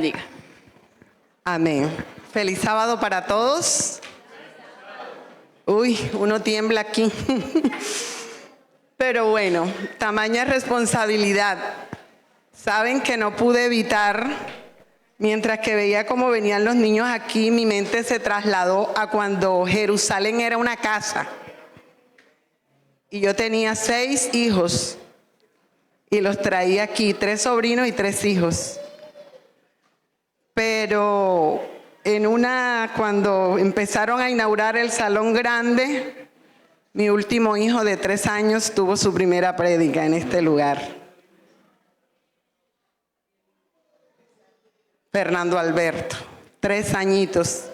Diga. Amén. Feliz sábado para todos. Uy, uno tiembla aquí. Pero bueno, tamaña responsabilidad. Saben que no pude evitar, mientras que veía cómo venían los niños aquí, mi mente se trasladó a cuando Jerusalén era una casa. Y yo tenía 6 hijos y los traía aquí, 3 sobrinos y 3 hijos. Pero cuando empezaron a inaugurar el salón grande, mi último hijo de 3 años tuvo su primera prédica en este lugar. Fernando Alberto, 3 añitos.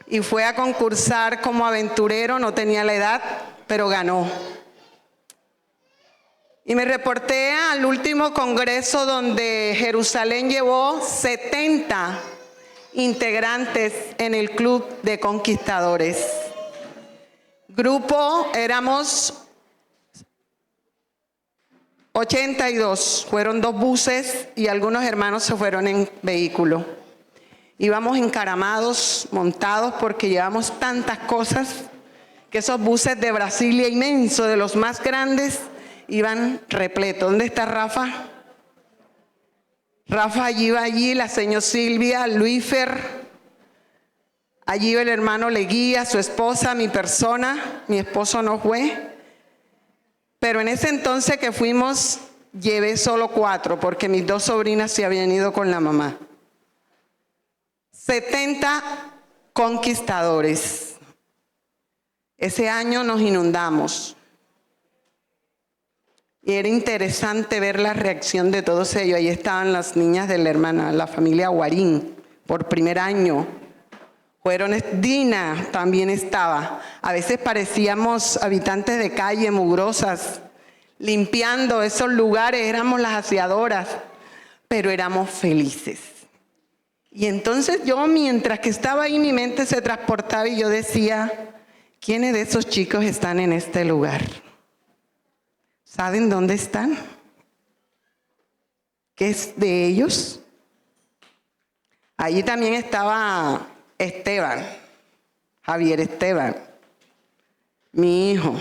Y fue a concursar como aventurero, no tenía la edad, pero ganó. Y me reporté al último congreso donde Jerusalén llevó 70 integrantes en el Club de Conquistadores. Grupo, éramos 82, fueron 2 buses y algunos hermanos se fueron en vehículo. Íbamos encaramados, montados, porque llevamos tantas cosas que esos buses de Brasilia inmensos, de los más grandes, iban repletos. ¿Dónde está Rafa? Rafa allí va, la señora Silvia, Luífer. Allí iba el hermano Leguía, su esposa, mi persona. Mi esposo no fue. Pero en ese entonces que fuimos, llevé solo 4, porque mis 2 sobrinas se habían ido con la mamá. 70 conquistadores. Ese año nos inundamos. Y era interesante ver la reacción de todos ellos. Ahí estaban las niñas de la hermana, la familia Guarín, por primer año. Dina también estaba. A veces parecíamos habitantes de calle, mugrosas, limpiando esos lugares, éramos las aseadoras, pero éramos felices. Y entonces yo, mientras que estaba ahí, mi mente se transportaba y yo decía, ¿quiénes de esos chicos están en este lugar? ¿Saben dónde están? ¿Qué es de ellos? Allí también estaba Esteban, Javier Esteban, mi hijo.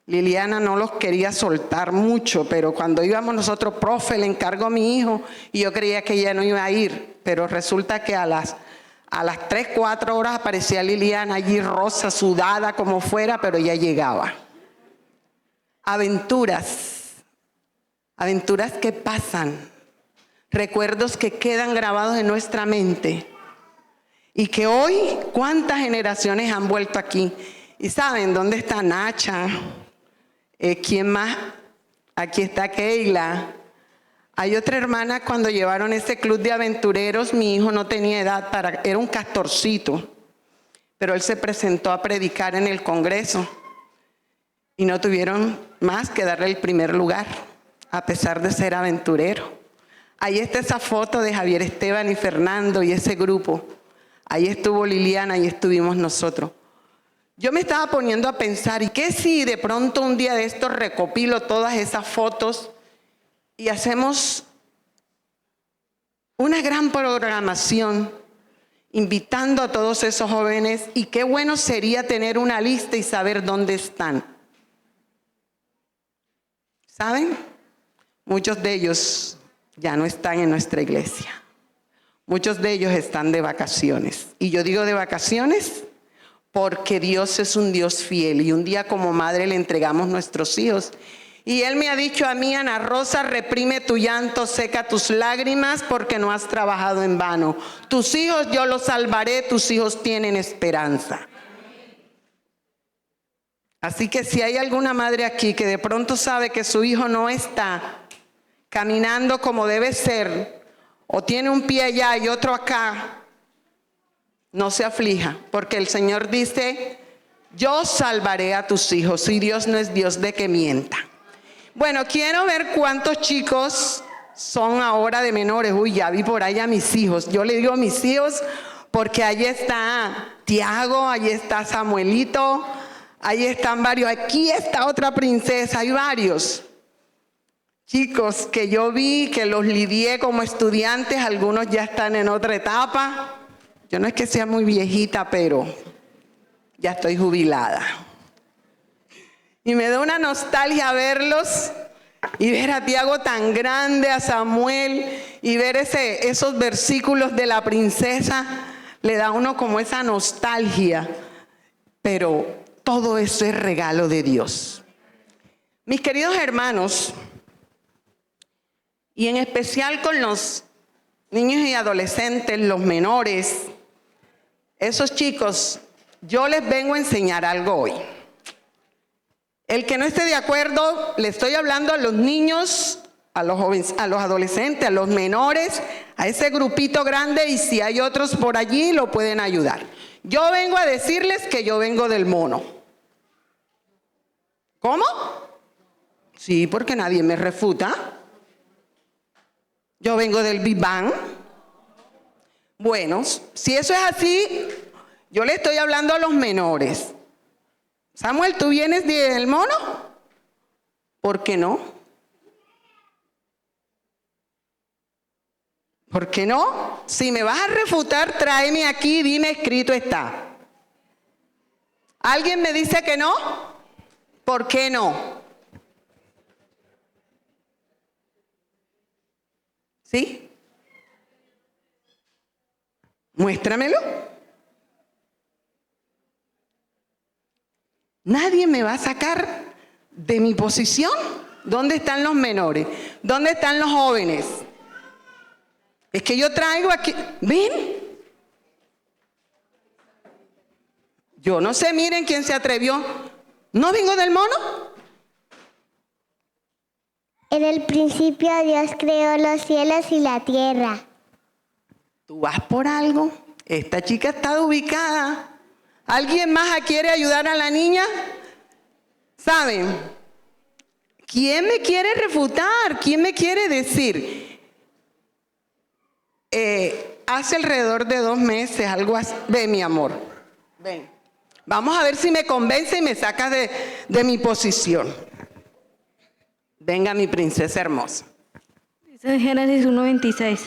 Liliana no los quería soltar mucho, pero cuando íbamos nosotros, profe, le encargó a mi hijo y yo creía que ella no iba a ir, pero resulta que a las 3, 4 horas aparecía Liliana allí rosa, sudada como fuera, pero ella llegaba. Aventuras que pasan, recuerdos que quedan grabados en nuestra mente y que hoy, ¿cuántas generaciones han vuelto aquí? Y saben dónde está Nacha, ¿quién más? Aquí está Keila. Hay otra hermana. Cuando llevaron ese club de aventureros, mi hijo no tenía edad era un castorcito, pero él se presentó a predicar en el congreso. Y no tuvieron más que darle el primer lugar, a pesar de ser aventurero. Ahí está esa foto de Javier Esteban y Fernando y ese grupo. Ahí estuvo Liliana, ahí estuvimos nosotros. Yo me estaba poniendo a pensar, ¿y qué si de pronto un día de estos recopilo todas esas fotos y hacemos una gran programación invitando a todos esos jóvenes? Y qué bueno sería tener una lista y saber dónde están. ¿Saben? Muchos de ellos ya no están en nuestra iglesia. Muchos de ellos están de vacaciones. Y yo digo de vacaciones porque Dios es un Dios fiel. Y un día como madre le entregamos nuestros hijos. Y Él me ha dicho a mí, Ana Rosa, reprime tu llanto, seca tus lágrimas porque no has trabajado en vano. Tus hijos yo los salvaré, tus hijos tienen esperanza. Así que si hay alguna madre aquí que de pronto sabe que su hijo no está caminando como debe ser, o tiene un pie allá y otro acá, no se aflija, porque el Señor dice, yo salvaré a tus hijos, y Dios no es Dios de que mienta. Bueno, quiero ver cuántos chicos son ahora de menores. Uy, ya vi por ahí a mis hijos. Yo le digo a mis hijos porque ahí está Tiago, ahí está Samuelito, ahí están varios, aquí está otra princesa, hay varios chicos que yo vi, que los lidié como estudiantes, algunos ya están en otra etapa. Yo no es que sea muy viejita, pero ya estoy jubilada. Y me da una nostalgia verlos y ver a Tiago tan grande, a Samuel, y ver esos versículos de la princesa, le da a uno como esa nostalgia. Pero todo eso es regalo de Dios. Mis queridos hermanos, y en especial con los niños y adolescentes, los menores, esos chicos, yo les vengo a enseñar algo hoy. El que no esté de acuerdo, le estoy hablando a los niños, a los jóvenes, a los adolescentes, a los menores, a ese grupito grande, y si hay otros por allí, lo pueden ayudar. Yo vengo a decirles que yo vengo del mono. ¿Cómo? Sí, porque nadie me refuta. Yo vengo del Big Bang. Bueno, si eso es así, yo le estoy hablando a los menores. Samuel, ¿tú vienes del mono? ¿Por qué no? ¿Por qué no? Si me vas a refutar, tráeme aquí y dime, escrito está. ¿Alguien me dice que no? ¿Por qué no? ¿Sí? Muéstramelo. Nadie me va a sacar de mi posición. ¿Dónde están los menores? ¿Dónde están los jóvenes? Es que yo traigo aquí, ¿ven? Yo no sé, miren quién se atrevió. ¿No vengo del mono? En el principio Dios creó los cielos y la tierra. ¿Tú vas por algo? Esta chica está ubicada. ¿Alguien más quiere ayudar a la niña? ¿Saben? ¿Quién me quiere refutar? ¿Quién me quiere decir? Hace alrededor de 2 meses, algo así. Ven, mi amor. Ven. Vamos a ver si me convence y me sacas de mi posición. Venga, mi princesa hermosa. Dice en Génesis 1:26.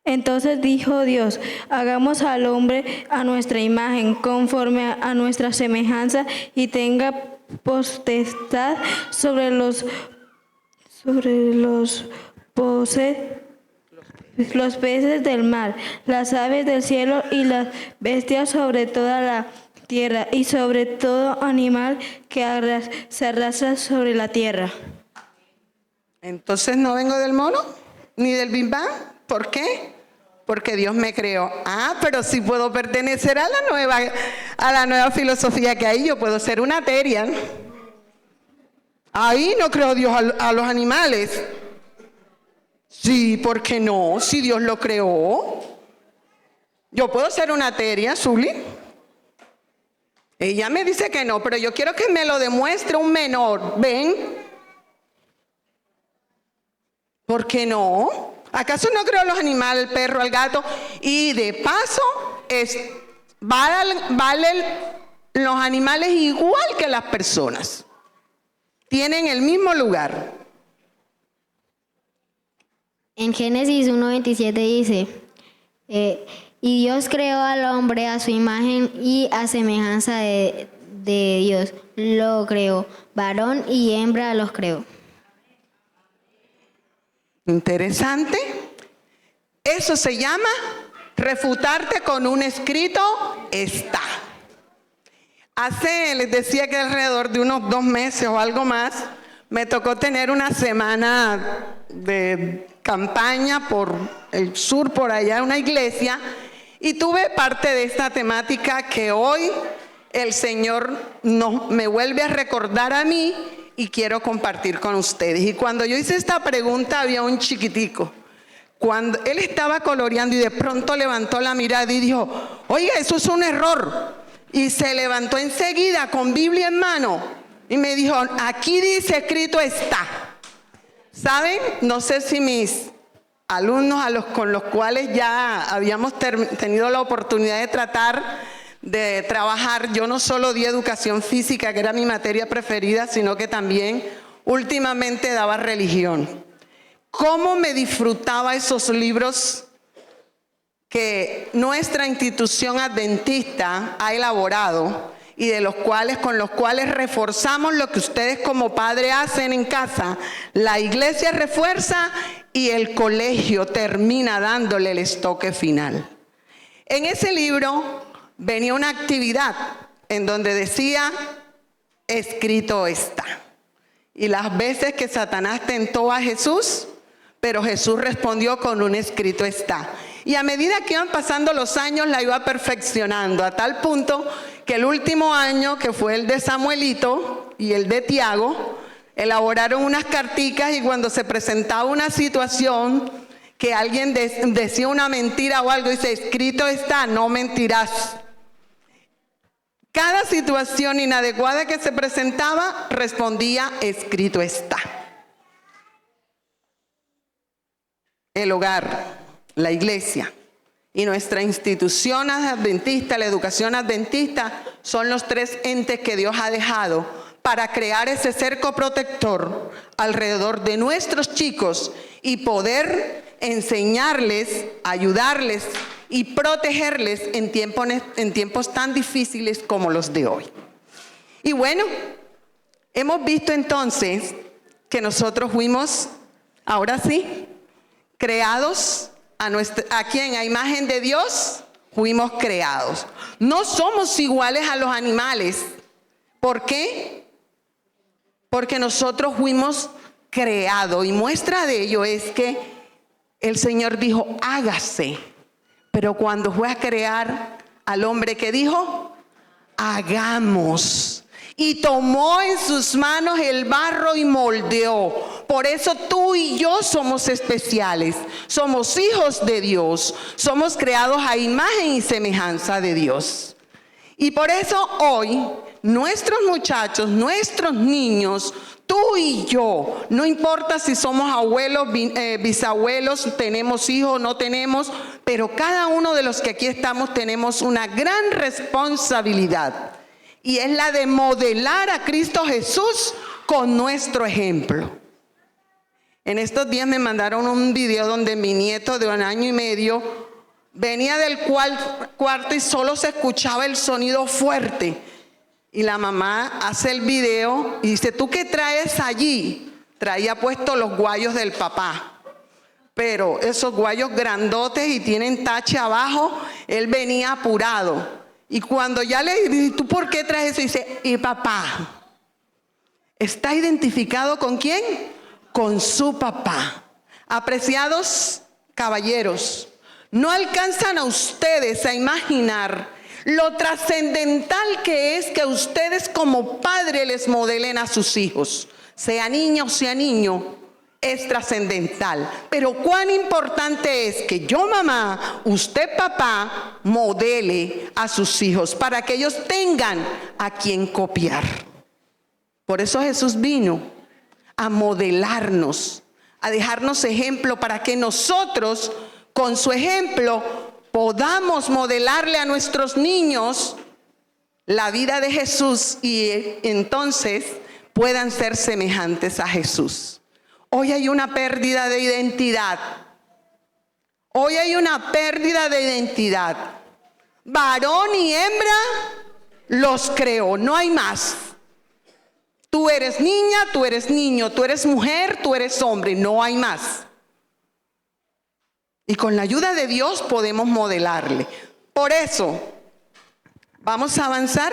Entonces dijo Dios, hagamos al hombre a nuestra imagen, conforme a nuestra semejanza, y tenga potestad sobre los peces del mar, las aves del cielo y las bestias sobre toda la tierra, y sobre todo animal que se arrastra sobre la tierra. Entonces no vengo del mono, ni del Big Bang. ¿Por qué? Porque Dios me creó. Ah, pero sí puedo pertenecer a la nueva filosofía que hay. Yo puedo ser una Terian. Ahí no creó Dios a los animales. Sí, ¿por qué no? Si Dios lo creó. Yo puedo ser una Terian, Zuli. Ella me dice que no, pero yo quiero que me lo demuestre un menor. ¿Ven? ¿Por qué no? ¿Acaso no creó los animales, el perro, el gato? Y de paso, valen los animales igual que las personas. Tienen el mismo lugar. En Génesis 1:27 dice, y Dios creó al hombre a su imagen y a semejanza de Dios. Lo creó, varón y hembra los creó. Interesante. Eso se llama refutarte con un escrito está. Les decía que alrededor de unos 2 meses o algo más, me tocó tener una semana de campaña por el sur, por allá, en una iglesia, y tuve parte de esta temática que hoy el Señor me vuelve a recordar a mí y quiero compartir con ustedes. Y cuando yo hice esta pregunta, había un chiquitico. Cuando él estaba coloreando y de pronto levantó la mirada y dijo, oiga, eso es un error. Y se levantó enseguida con Biblia en mano y me dijo, aquí dice escrito está. ¿Saben? No sé si mis alumnos con los cuales ya habíamos tenido la oportunidad de trabajar, yo no solo di educación física, que era mi materia preferida, sino que también últimamente daba religión. ¿Cómo me disfrutaba esos libros que nuestra institución adventista ha elaborado y con los cuales reforzamos lo que ustedes como padres hacen en casa? La iglesia refuerza y el colegio termina dándole el estoque final. En ese libro venía una actividad en donde decía, escrito está. Y las veces que Satanás tentó a Jesús, pero Jesús respondió con un escrito está. Y a medida que iban pasando los años, la iba perfeccionando, a tal punto que el último año, que fue el de Samuelito y el de Tiago, elaboraron unas carticas, y cuando se presentaba una situación que alguien decía una mentira o algo, dice, escrito está, no mentirás. Cada situación inadecuada que se presentaba, respondía, escrito está. El hogar, la iglesia y nuestra institución adventista, la educación adventista, son los tres entes que Dios ha dejado para crear ese cerco protector alrededor de nuestros chicos y poder enseñarles, ayudarles y protegerles en tiempos tan difíciles como los de hoy. Y bueno, hemos visto entonces que nosotros fuimos, ahora sí, creados a quien a imagen de Dios fuimos creados. No somos iguales a los animales. ¿Por qué? Porque nosotros fuimos creados, y muestra de ello es que el Señor dijo, hágase. Pero cuando fue a crear al hombre, ¿qué dijo? Hagamos. Y tomó en sus manos el barro y moldeó. Por eso tú y yo somos especiales. Somos hijos de Dios. Somos creados a imagen y semejanza de Dios. Y por eso hoy, nuestros muchachos, nuestros niños, tú y yo, no importa si somos abuelos, bisabuelos, tenemos hijos, no tenemos, pero cada uno de los que aquí estamos tenemos una gran responsabilidad. Y es la de modelar a Cristo Jesús con nuestro ejemplo. En estos días me mandaron un video donde mi nieto de 1 año y medio venía del cuarto y solo se escuchaba el sonido fuerte. Y la mamá hace el video y dice, ¿tú qué traes allí? Traía puestos los guayos del papá. Pero esos guayos grandotes y tienen tache abajo, él venía apurado. Y cuando ya le dije, ¿tú por qué traes eso? Dice, y papá, ¿está identificado con quién? Con su papá. Apreciados caballeros, no alcanzan a ustedes a imaginar lo trascendental que es que ustedes como padres les modelen a sus hijos. Sea niña o sea niño, es trascendental. Pero cuán importante es que yo, mamá, usted, papá, modele a sus hijos para que ellos tengan a quien copiar. Por eso Jesús vino a modelarnos, a dejarnos ejemplo para que nosotros, con su ejemplo, podamos modelarle a nuestros niños la vida de Jesús y entonces puedan ser semejantes a Jesús. Hoy hay una pérdida de identidad. Hoy hay una pérdida de identidad. Varón y hembra los creó, no hay más. Tú eres niña, tú eres niño, tú eres mujer, tú eres hombre, no hay más. Y con la ayuda de Dios podemos modelarle. Por eso, vamos a avanzar.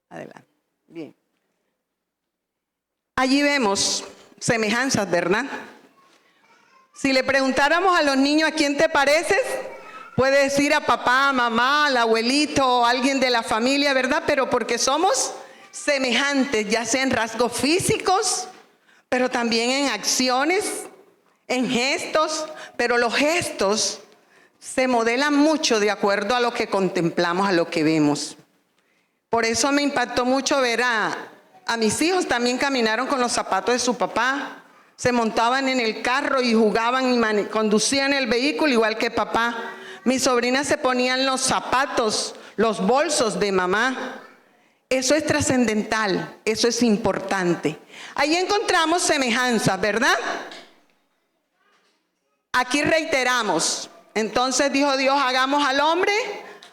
Adelante. Bien. Allí vemos semejanzas, ¿verdad? Si le preguntáramos a los niños a quién te pareces, puede decir a papá, a mamá, al abuelito, a alguien de la familia, ¿verdad? Pero porque somos semejantes, ya sea en rasgos físicos, pero también en acciones, en gestos, pero los gestos se modelan mucho de acuerdo a lo que contemplamos, a lo que vemos. Por eso me impactó mucho ver a mis hijos, también caminaron con los zapatos de su papá, se montaban en el carro y jugaban y conducían el vehículo igual que papá. Mis sobrinas se ponían los zapatos, los bolsos de mamá. Eso es trascendental, eso es importante. Ahí encontramos semejanzas, ¿verdad? Aquí reiteramos. Entonces dijo Dios, hagamos al hombre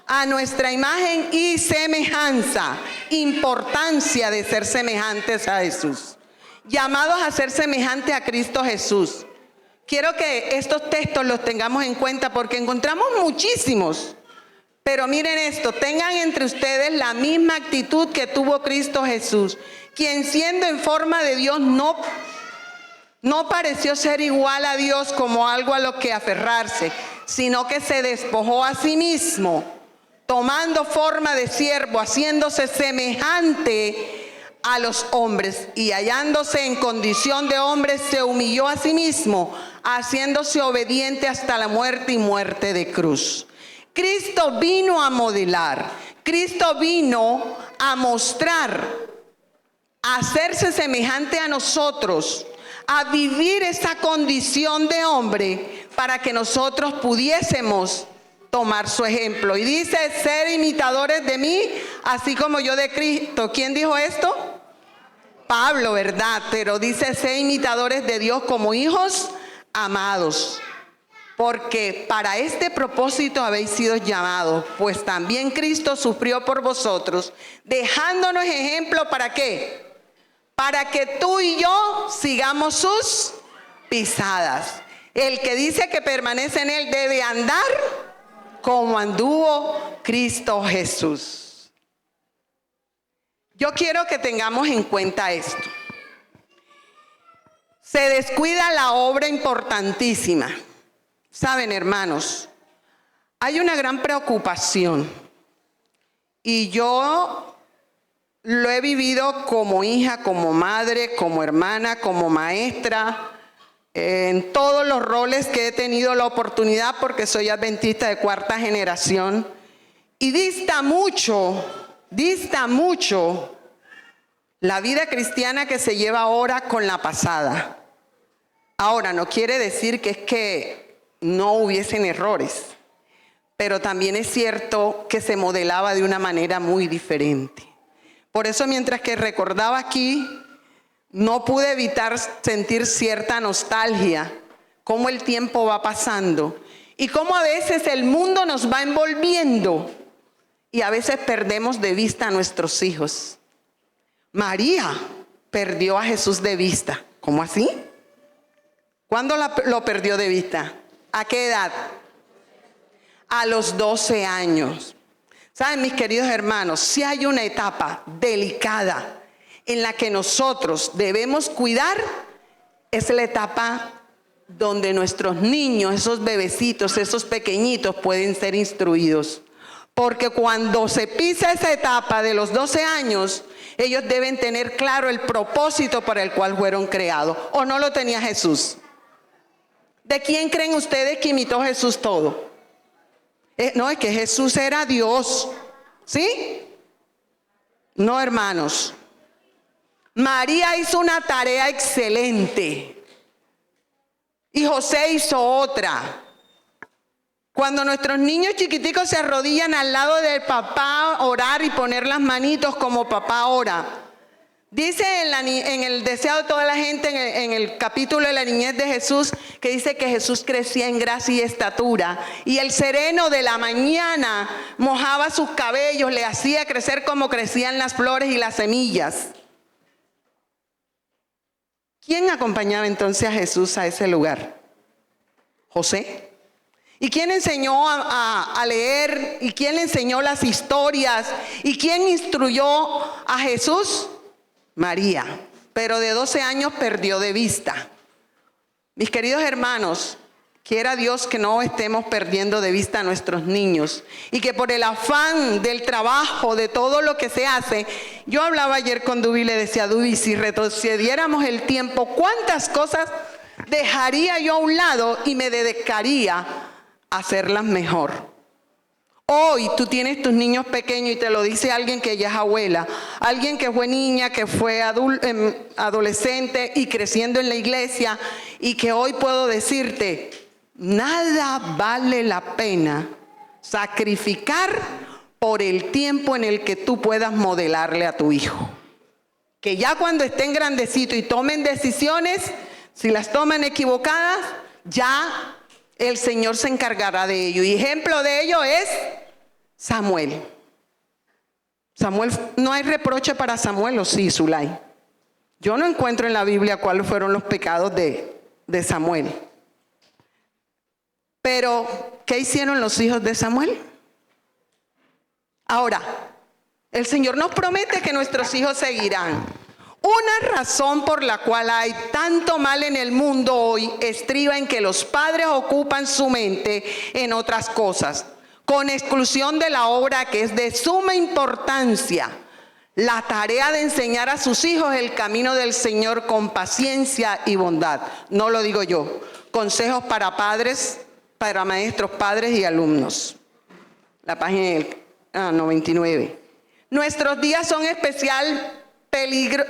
a nuestra imagen y semejanza. Importancia de ser semejantes a Jesús. Llamados a ser semejantes a Cristo Jesús. Quiero que estos textos los tengamos en cuenta porque encontramos muchísimos. Pero miren esto, tengan entre ustedes la misma actitud que tuvo Cristo Jesús, quien siendo en forma de Dios no pareció ser igual a Dios como algo a lo que aferrarse, sino que se despojó a sí mismo, tomando forma de siervo, haciéndose semejante a los hombres, y hallándose en condición de hombre, se humilló a sí mismo, haciéndose obediente hasta la muerte y muerte de cruz. Cristo vino a modelar, Cristo vino a mostrar, a hacerse semejante a nosotros, a vivir esa condición de hombre para que nosotros pudiésemos tomar su ejemplo. Y dice, ser imitadores de mí, así como yo de Cristo. ¿Quién dijo esto? Pablo, ¿verdad? Pero dice, ser imitadores de Dios como hijos amados. Porque para este propósito habéis sido llamados, pues también Cristo sufrió por vosotros, dejándonos ejemplo, ¿para qué? Para que tú y yo sigamos sus pisadas. El que dice que permanece en él debe andar como anduvo Cristo Jesús. Yo quiero que tengamos en cuenta esto. Se descuida la obra importantísima. Saben, hermanos, hay una gran preocupación y yo lo he vivido como hija, como madre, como hermana, como maestra, en todos los roles que he tenido la oportunidad, porque soy adventista de cuarta generación, y dista mucho la vida cristiana que se lleva ahora con la pasada. Ahora, no quiere decir que es que no hubiesen errores, pero también es cierto que se modelaba de una manera muy diferente. Por eso, mientras que recordaba aquí, no pude evitar sentir cierta nostalgia, cómo el tiempo va pasando y cómo a veces el mundo nos va envolviendo y a veces perdemos de vista a nuestros hijos. María perdió a Jesús de vista. ¿Cómo así? ¿Cuándo lo perdió de vista? ¿A qué edad? A los 12 años. Saben, mis queridos hermanos, si hay una etapa delicada en la que nosotros debemos cuidar, es la etapa donde nuestros niños, esos bebecitos, esos pequeñitos pueden ser instruidos. Porque cuando se pisa esa etapa de los 12 años, ellos deben tener claro el propósito para el cual fueron creados. ¿O no lo tenía Jesús? ¿De quién creen ustedes que imitó Jesús todo? No, es que Jesús era Dios. ¿Sí? No, hermanos. María hizo una tarea excelente. Y José hizo otra. Cuando nuestros niños chiquiticos se arrodillan al lado del papá a orar y poner las manitos como papá ora. Dice en el deseo de toda la gente, en el capítulo de la niñez de Jesús, que dice que Jesús crecía en gracia y estatura. Y el sereno de la mañana mojaba sus cabellos, le hacía crecer como crecían las flores y las semillas. ¿Quién acompañaba entonces a Jesús a ese lugar? José. ¿Y quién enseñó a leer? ¿Y quién le enseñó las historias? ¿Y quién instruyó a Jesús? María, pero de 12 años perdió de vista. Mis queridos hermanos, quiera Dios que no estemos perdiendo de vista a nuestros niños y que por el afán del trabajo, de todo lo que se hace, yo hablaba ayer con Dubi y le decía, Dubi, si retrocediéramos el tiempo, ¿cuántas cosas dejaría yo a un lado y me dedicaría a hacerlas mejor? Hoy tú tienes tus niños pequeños y te lo dice alguien que ya es abuela, alguien que fue niña, que fue adolescente y creciendo en la iglesia, y que hoy puedo decirte, nada vale la pena sacrificar por el tiempo en el que tú puedas modelarle a tu hijo. Que ya cuando estén grandecitos y tomen decisiones, si las toman equivocadas, ya el Señor se encargará de ello. Y ejemplo de ello es Samuel. Samuel, no hay reproche para Samuel, ¿o sí, Zulay? Yo no encuentro en la Biblia cuáles fueron los pecados de Samuel. Pero, ¿qué hicieron los hijos de Samuel? Ahora, el Señor nos promete que nuestros hijos seguirán. Una razón por la cual hay tanto mal en el mundo hoy estriba en que los padres ocupan su mente en otras cosas, con exclusión de la obra que es de suma importancia, la tarea de enseñar a sus hijos el camino del Señor con paciencia y bondad. No lo digo yo. Consejos para padres, para maestros, padres y alumnos. La página 99. Nuestros días son de especial peligro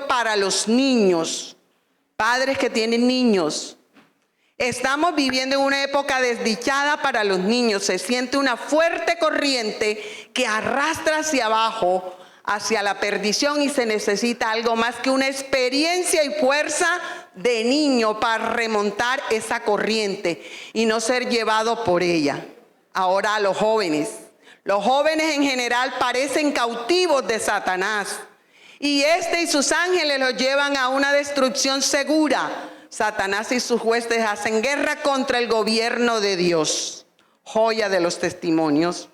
para los niños, padres que tienen niños. Estamos viviendo en una época desdichada para los niños. Se siente una fuerte corriente que arrastra hacia abajo, hacia la perdición, y se necesita algo más que una experiencia y fuerza de niño para remontar esa corriente y no ser llevado por ella. Ahora los jóvenes en general parecen cautivos de Satanás, y y sus ángeles los llevan a una destrucción segura. Satanás y sus huestes hacen guerra contra el gobierno de Dios. Joya de los testimonios.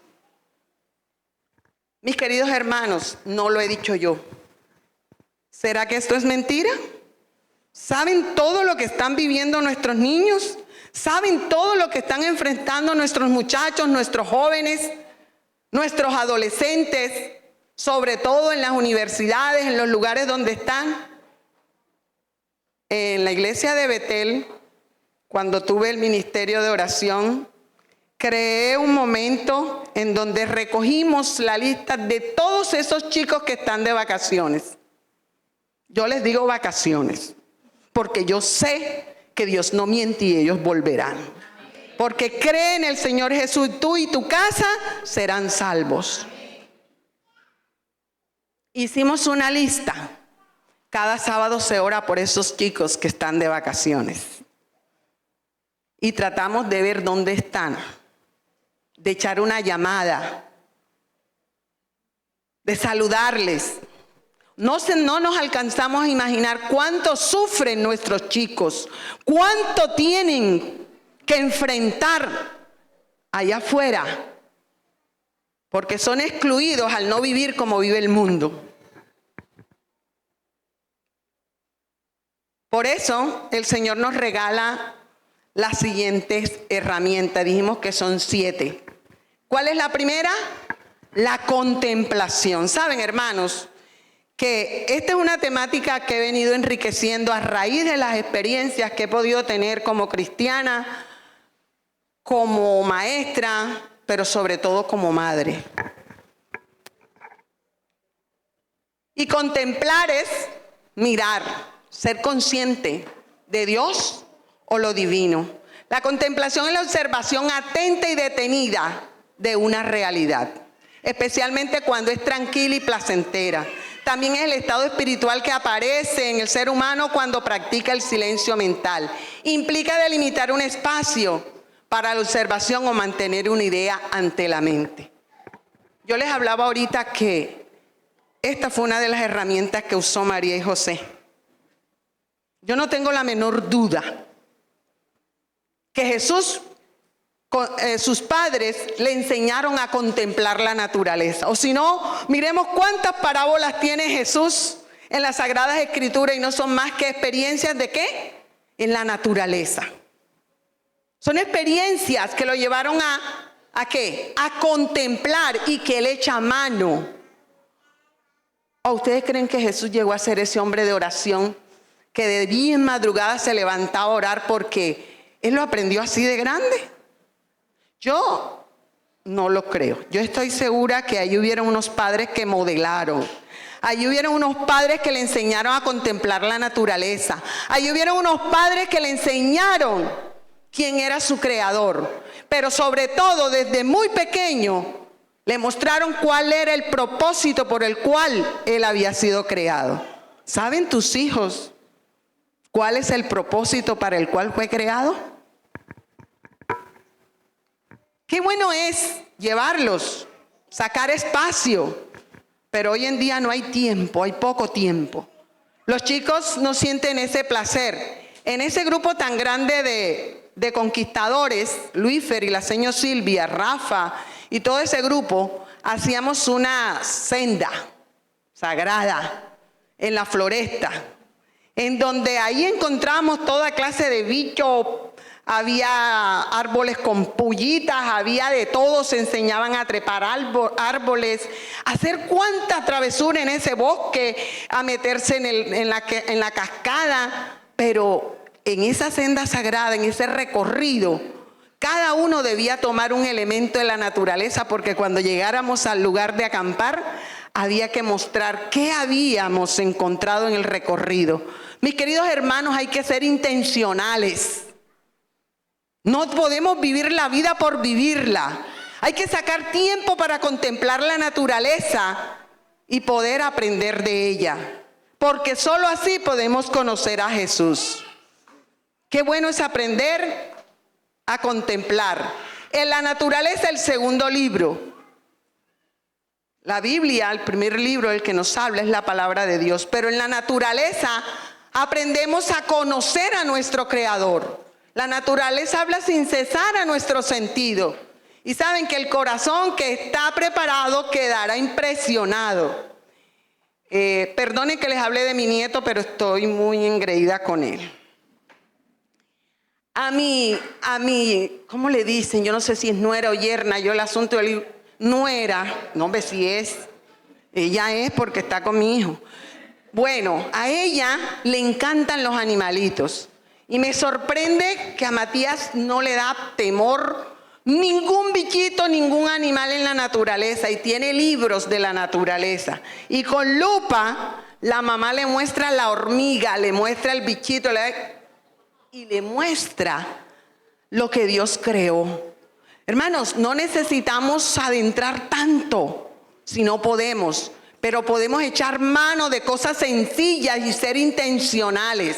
Mis queridos hermanos, no lo he dicho yo. ¿Será que esto es mentira? ¿Saben todo lo que están viviendo nuestros niños? ¿Saben todo lo que están enfrentando nuestros muchachos, nuestros jóvenes, nuestros adolescentes, sobre todo en las universidades, en los lugares donde están? En la iglesia de Betel, cuando tuve el ministerio de oración, creé un momento en donde recogimos la lista de todos esos chicos que están de vacaciones. Yo les digo vacaciones, porque yo sé que Dios no miente y ellos volverán. Porque cree en el Señor Jesús, tú y tu casa serán salvos. Hicimos una lista. Cada sábado se ora por esos chicos que están de vacaciones. Y tratamos de ver dónde están, de echar una llamada, de saludarles. No nos alcanzamos a imaginar cuánto sufren nuestros chicos, cuánto tienen que enfrentar allá afuera, porque son excluidos al no vivir como vive el mundo. Por eso el Señor nos regala las siguientes herramientas. Dijimos que son 7. ¿Cuál es la primera? La contemplación. Saben, hermanos, que esta es una temática que he venido enriqueciendo a raíz de las experiencias que he podido tener como cristiana, como maestra, pero sobre todo como madre. Y contemplar es mirar, ser consciente de Dios o lo divino. La contemplación es la observación atenta y detenida de una realidad, especialmente cuando es tranquila y placentera. También es el estado espiritual que aparece en el ser humano cuando practica el silencio mental. Implica delimitar un espacio para la observación o mantener una idea ante la mente. Yo les hablaba ahorita que esta fue una de las herramientas que usó María y José. Yo no tengo la menor duda que Jesús, sus padres le enseñaron a contemplar la naturaleza. O si no, miremos cuántas parábolas tiene Jesús en las Sagradas Escrituras y no son más que experiencias de ¿qué? En la naturaleza. Son experiencias que lo llevaron ¿a qué? A contemplar y que él echa mano. ¿O ustedes creen que Jesús llegó a ser ese hombre de oración que de bien madrugada se levantaba a orar porque él lo aprendió así de grande? Yo no lo creo. Yo estoy segura que ahí hubieron unos padres que modelaron. Ahí hubieron unos padres que le enseñaron a contemplar la naturaleza. Ahí hubieron unos padres que le enseñaron quién era su creador. pero sobre todo desde muy pequeño le mostraron cuál era el propósito por el cual él había sido creado. ¿Saben tus hijos cuál es el propósito para el cual fue creado? Qué bueno es llevarlos, sacar espacio, pero hoy en día no hay tiempo, hay poco tiempo. Los chicos no sienten ese placer. En ese grupo tan grande de conquistadores, Luífer y la señora Silvia, Rafa y todo ese grupo, hacíamos una senda sagrada en la floresta, en donde ahí encontramos toda clase de bichos. Había árboles con pullitas, había de todo, se enseñaban a trepar árboles, a hacer cuánta travesura en ese bosque, a meterse en la cascada. Pero en esa senda sagrada, en ese recorrido, cada uno debía tomar un elemento de la naturaleza, porque cuando llegáramos al lugar de acampar, había que mostrar qué habíamos encontrado en el recorrido. Mis queridos hermanos, hay que ser intencionales. No podemos vivir la vida por vivirla. Hay que sacar tiempo para contemplar la naturaleza y poder aprender de ella, porque solo así podemos conocer a Jesús. Qué bueno es aprender a contemplar. En la naturaleza, el segundo libro. La Biblia, el primer libro, el que nos habla es la palabra de Dios, pero en la naturaleza aprendemos a conocer a nuestro Creador. La naturaleza habla sin cesar a nuestro sentido. Y saben que el corazón que está preparado quedará impresionado. Perdonen que les hable de mi nieto, pero estoy muy engreída con él. A mí, ¿cómo le dicen? Yo no sé si es nuera o yerna. Yo el asunto de nuera, no sé si es. Ella es porque está con mi hijo. Bueno, a ella le encantan los animalitos. Y me sorprende que a Matías no le da temor ningún bichito, ningún animal en la naturaleza, y tiene libros de la naturaleza. Y con lupa la mamá le muestra la hormiga, le muestra el bichito y le muestra lo que Dios creó. Hermanos, no necesitamos adentrar tanto si no podemos, pero podemos echar mano de cosas sencillas y ser intencionales.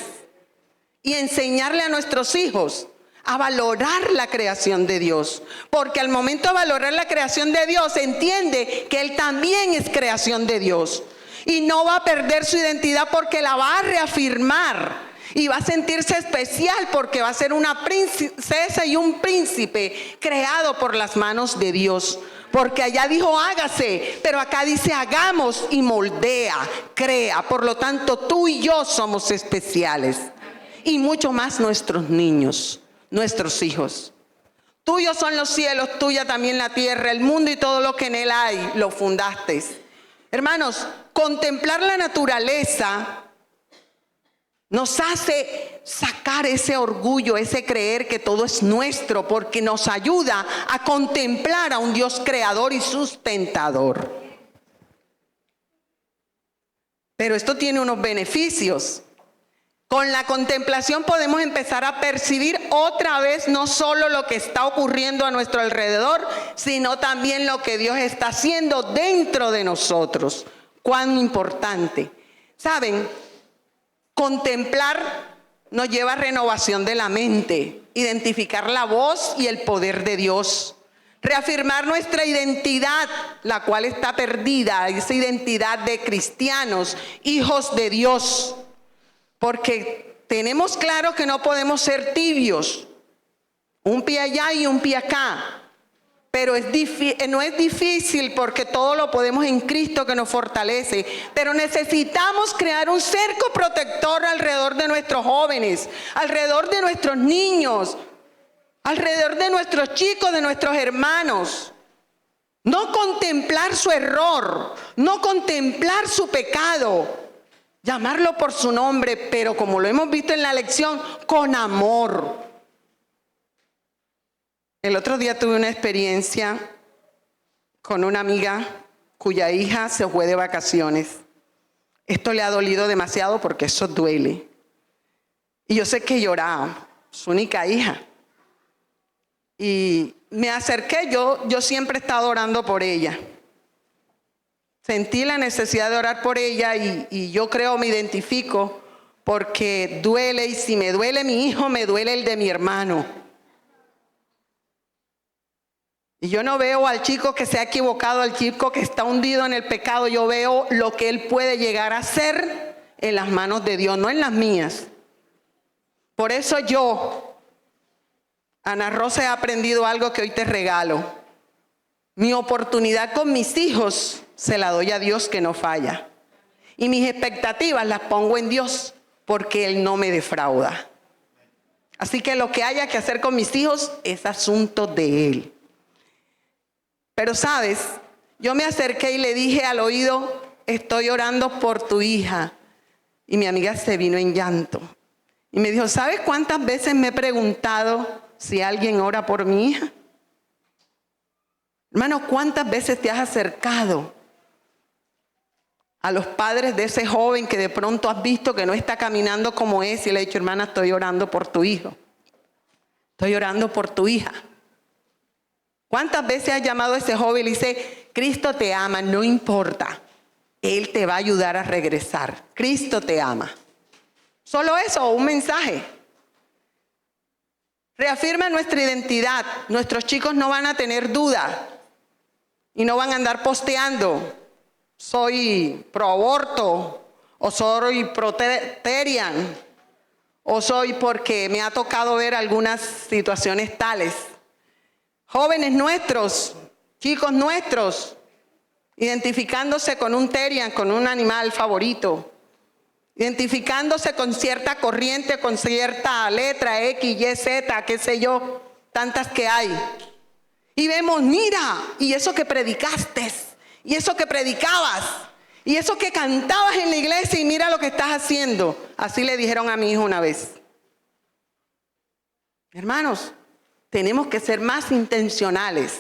Y enseñarle a nuestros hijos a valorar la creación de Dios. Porque al momento de valorar la creación de Dios, entiende que Él también es creación de Dios. Y no va a perder su identidad porque la va a reafirmar. Y va a sentirse especial porque va a ser una princesa y un príncipe creado por las manos de Dios. Porque allá dijo hágase, pero acá dice hagamos y moldea, crea. Por lo tanto, tú y yo somos especiales. Y mucho más nuestros niños, nuestros hijos. Tuyos son los cielos, tuya también la tierra, el mundo y todo lo que en él hay, lo fundaste. Hermanos, contemplar la naturaleza nos hace sacar ese orgullo, ese creer que todo es nuestro, porque nos ayuda a contemplar a un Dios creador y sustentador. Pero esto tiene unos beneficios. Con la contemplación podemos empezar a percibir otra vez no solo lo que está ocurriendo a nuestro alrededor, sino también lo que Dios está haciendo dentro de nosotros. Cuán importante. ¿Saben? Contemplar nos lleva a renovación de la mente, identificar la voz y el poder de Dios, reafirmar nuestra identidad, la cual está perdida, esa identidad de cristianos, hijos de Dios. Porque tenemos claro que no podemos ser tibios, un pie allá y un pie acá, pero no es difícil porque todo lo podemos en Cristo que nos fortalece, pero necesitamos crear un cerco protector alrededor de nuestros jóvenes, alrededor de nuestros niños, alrededor de nuestros chicos, de nuestros hermanos. No contemplar su error, no contemplar su pecado, llamarlo por su nombre, pero como lo hemos visto en la lección, con amor. El otro día tuve una experiencia con una amiga cuya hija se fue de vacaciones. Esto le ha dolido demasiado porque eso duele. Y yo sé que lloraba, su única hija. Y me acerqué, yo siempre he estado orando por ella. Sentí la necesidad de orar por ella y yo creo, me identifico, porque duele, y si me duele mi hijo, me duele el de mi hermano. Y yo no veo al chico que se ha equivocado, al chico que está hundido en el pecado. Yo veo lo que él puede llegar a hacer en las manos de Dios, no en las mías. Por eso yo, Ana Rosa, he aprendido algo que hoy te regalo. Mi oportunidad con mis hijos se la doy a Dios, que no falla. Y mis expectativas las pongo en Dios, porque Él no me defrauda. Así que lo que haya que hacer con mis hijos es asunto de Él. Pero sabes, yo me acerqué y le dije al oído: estoy orando por tu hija. Y mi amiga se vino en llanto. Y me dijo: ¿sabes cuántas veces me he preguntado si alguien ora por mi hija? Hermano, ¿cuántas veces te has acercado a los padres de ese joven que de pronto has visto que no está caminando como es, y le he dicho: hermana, estoy orando por tu hijo, estoy orando por tu hija? ¿Cuántas veces has llamado a ese joven y le dice: Cristo te ama, no importa, Él te va a ayudar a regresar, Cristo te ama? Solo eso, un mensaje. Reafirma nuestra identidad. Nuestros chicos no van a tener duda y no van a andar posteando: soy pro aborto, o soy pro-terian, o soy porque me ha tocado ver algunas situaciones tales. Jóvenes nuestros, chicos nuestros, identificándose con un terian, con un animal favorito, identificándose con cierta corriente, con cierta letra X, Y, Z, qué sé yo, tantas que hay. Y vemos: mira, y eso que predicaste, y eso que predicabas, y eso que cantabas en la iglesia, y mira lo que estás haciendo. Así le dijeron a mi hijo una vez. Hermanos, tenemos que ser más intencionales.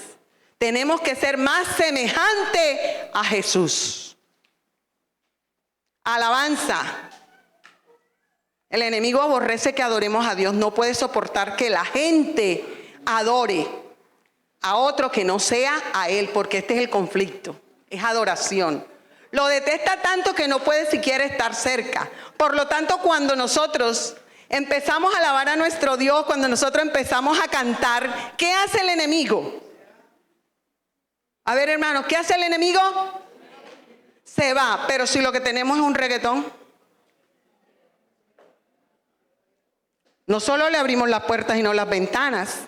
Tenemos que ser más semejantes a Jesús. Alabanza. El enemigo aborrece que adoremos a Dios. No puede soportar que la gente adore a otro que no sea a Él, porque este es el conflicto. Es adoración. Lo detesta tanto que no puede siquiera estar cerca. Por lo tanto, cuando nosotros empezamos a alabar a nuestro Dios, cuando nosotros empezamos a cantar, ¿qué hace el enemigo? A ver, hermanos, ¿qué hace el enemigo? Se va. Pero si lo que tenemos es un reggaetón, no solo le abrimos las puertas y no las ventanas.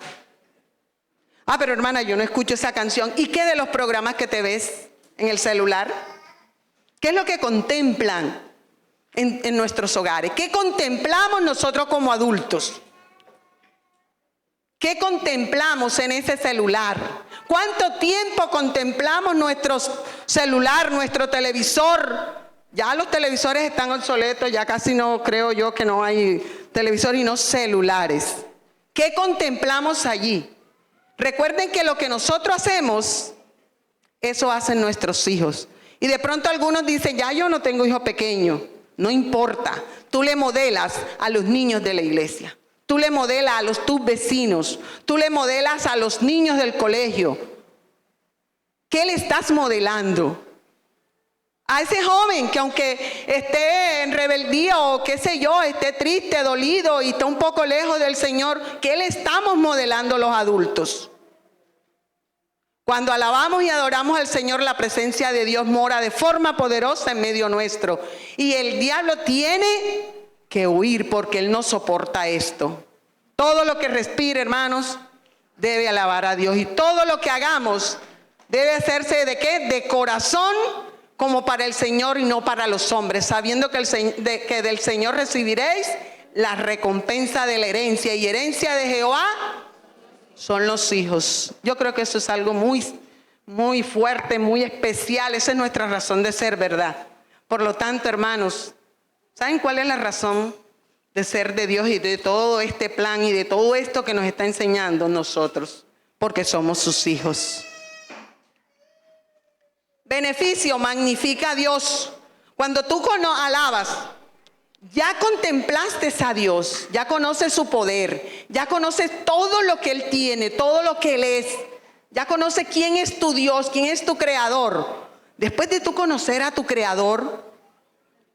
Ah, pero hermana, yo no escucho esa canción. ¿Y qué de los programas que te ves en el celular? ¿Qué es lo que contemplan en nuestros hogares? ¿Qué contemplamos nosotros como adultos? ¿Qué contemplamos en ese celular? ¿Cuánto tiempo contemplamos nuestro celular, nuestro televisor? Ya los televisores están obsoletos, ya casi no creo yo que no hay televisor y no celulares. ¿Qué contemplamos allí? Recuerden que lo que nosotros hacemos, eso hacen nuestros hijos. Y de pronto algunos dicen: ya yo no tengo hijos pequeños. No importa, tú le modelas a los niños de la iglesia. Tú le modelas a tus vecinos. Tú le modelas a los niños del colegio. ¿Qué le estás modelando? A ese joven que aunque esté en rebeldía o qué sé yo, esté triste, dolido y está un poco lejos del Señor, ¿qué le estamos modelando los adultos? Cuando alabamos y adoramos al Señor, la presencia de Dios mora de forma poderosa en medio nuestro. Y el diablo tiene que huir, porque él no soporta esto. Todo lo que respire, hermanos, debe alabar a Dios. Y todo lo que hagamos debe hacerse ¿de qué? De corazón, como para el Señor y no para los hombres, sabiendo que del Señor recibiréis la recompensa de la herencia. Y herencia de Jehová son los hijos. Yo creo que eso es algo muy, muy fuerte, muy especial. Esa es nuestra razón de ser, ¿verdad? Por lo tanto, hermanos, ¿saben cuál es la razón de ser de Dios y de todo este plan y de todo esto que nos está enseñando nosotros? Porque somos sus hijos. Beneficio: magnifica a Dios. Cuando tú alabas, Ya contemplaste a Dios, ya conoces su poder, ya conoces todo lo que Él tiene, todo lo que Él es, ya conoces quién es tu Dios, quién es tu creador. Después de tú conocer a tu creador,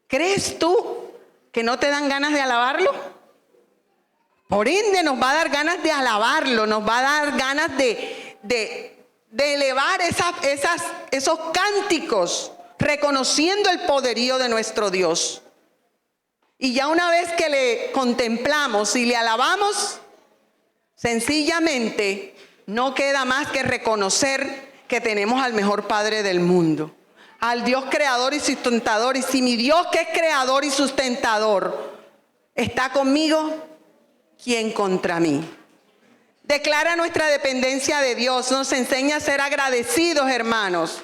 ¿crees tú que no te dan ganas de alabarlo? Por ende nos va a dar ganas de alabarlo, nos va a dar ganas de elevar esos cánticos, reconociendo el poderío de nuestro Dios. Y ya una vez que le contemplamos y le alabamos, sencillamente no queda más que reconocer que tenemos al mejor Padre del mundo, al Dios creador y sustentador. Y si mi Dios, que es creador y sustentador, está conmigo, ¿quién contra mí? Declara nuestra dependencia de Dios, nos enseña a ser agradecidos, hermanos.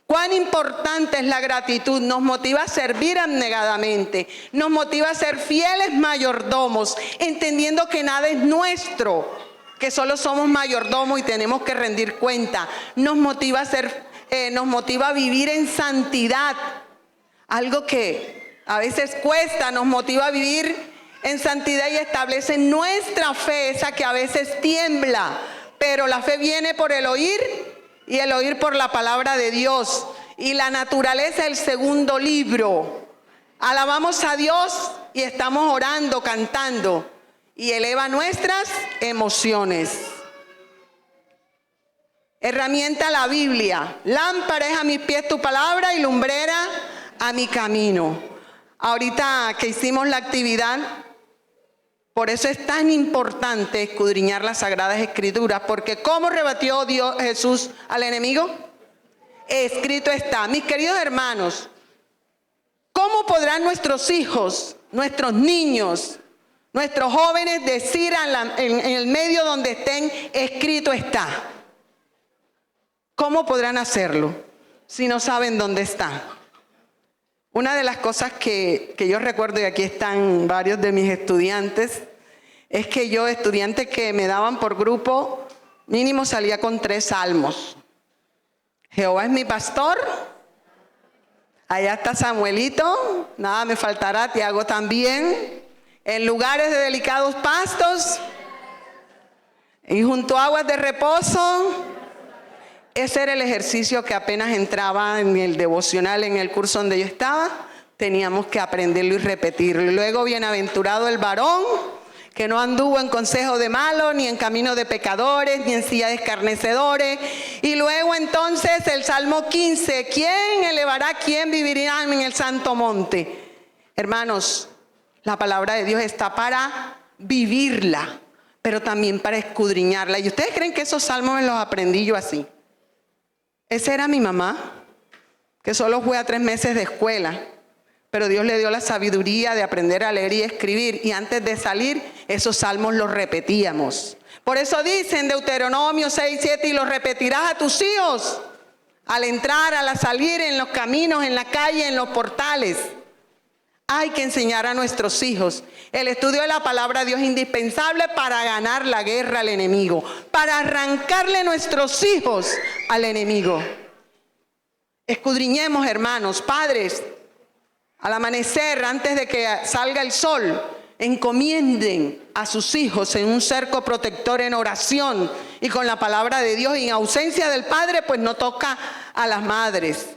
Cuán importante es la gratitud, nos motiva a servir abnegadamente, nos motiva a ser fieles mayordomos, entendiendo que nada es nuestro, que solo somos mayordomos y tenemos que rendir cuenta. Nos motiva a vivir en santidad, algo que a veces cuesta, nos motiva a vivir en santidad y establece nuestra fe, esa que a veces tiembla, pero la fe viene por el oír y el oír por la palabra de Dios. Y la naturaleza, el segundo libro. Alabamos a Dios y estamos orando, cantando, y eleva nuestras emociones. Herramienta la Biblia. Lámpara es a mis pies tu palabra y lumbrera a mi camino. Ahorita que hicimos la actividad, por eso es tan importante escudriñar las Sagradas Escrituras, porque ¿cómo rebatió Jesús al enemigo? Escrito está. Mis queridos hermanos, ¿cómo podrán nuestros hijos, nuestros niños, nuestros jóvenes decir en el medio donde estén, escrito está? ¿Cómo podrán hacerlo si no saben dónde está? Una de las cosas que yo recuerdo, y aquí están varios de mis estudiantes, es que yo, estudiante que me daban por grupo, mínimo salía con 3 salmos. Jehová es mi pastor, allá está Samuelito, nada me faltará, Tiago también, en lugares de delicados pastos y junto a aguas de reposo. Ese era el ejercicio que apenas entraba en el devocional, en el curso donde yo estaba, teníamos que aprenderlo y repetirlo. Y luego, bienaventurado el varón que no anduvo en consejo de malos, ni en camino de pecadores, ni en silla de escarnecedores. Y luego entonces el Salmo 15, ¿quién elevará, quién vivirá en el santo monte? Hermanos, la palabra de Dios está para vivirla, pero también para escudriñarla. ¿Y ustedes creen que esos salmos me los aprendí yo así? Esa era mi mamá, que solo fue a 3 meses de escuela, pero Dios le dio la sabiduría de aprender a leer y escribir, y antes de salir, esos salmos los repetíamos. Por eso dice en Deuteronomio 6:7, y los repetirás a tus hijos, al entrar, al salir, en los caminos, en la calle, en los portales. Hay que enseñar a nuestros hijos. El estudio de la palabra de Dios es indispensable para ganar la guerra al enemigo, para arrancarle nuestros hijos al enemigo. Escudriñemos, hermanos, padres, al amanecer, antes de que salga el sol, encomienden a sus hijos en un cerco protector, en oración y con la palabra de Dios. Y en ausencia del padre, pues no toca a las madres.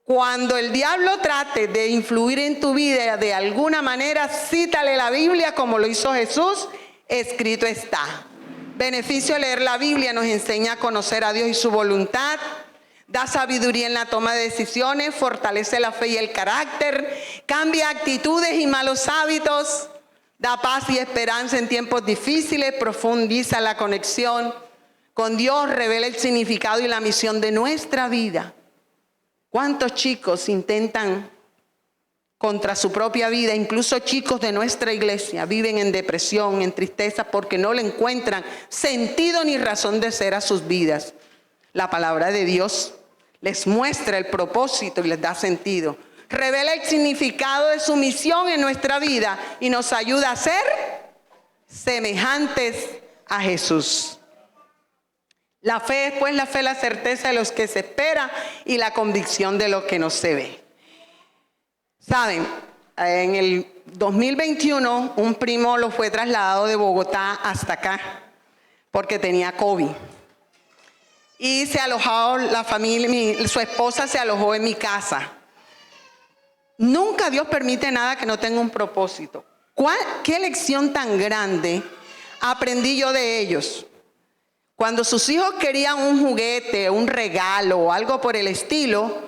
Cuando el diablo trate de influir en tu vida de alguna manera, cítale la Biblia como lo hizo Jesús, escrito está. Beneficio de leer la Biblia: nos enseña a conocer a Dios y su voluntad, da sabiduría en la toma de decisiones, fortalece la fe y el carácter, cambia actitudes y malos hábitos, da paz y esperanza en tiempos difíciles, profundiza la conexión con Dios, revela el significado y la misión de nuestra vida. ¿Cuántos chicos intentan contra su propia vida? Incluso chicos de nuestra iglesia viven en depresión, en tristeza, porque no le encuentran sentido ni razón de ser a sus vidas. La palabra de Dios les muestra el propósito y les da sentido. Revela el significado de su misión en nuestra vida y nos ayuda a ser semejantes a Jesús. La fe es pues la fe, la certeza de los que se espera y la convicción de lo que no se ve. Saben, En el 2021, un primo lo fue trasladado de Bogotá hasta acá porque tenía COVID. Y se alojó la familia, su esposa se alojó en mi casa. Nunca Dios permite nada que no tenga un propósito. ¿Qué lección tan grande aprendí yo de ellos? Cuando sus hijos querían un juguete, un regalo o algo por el estilo,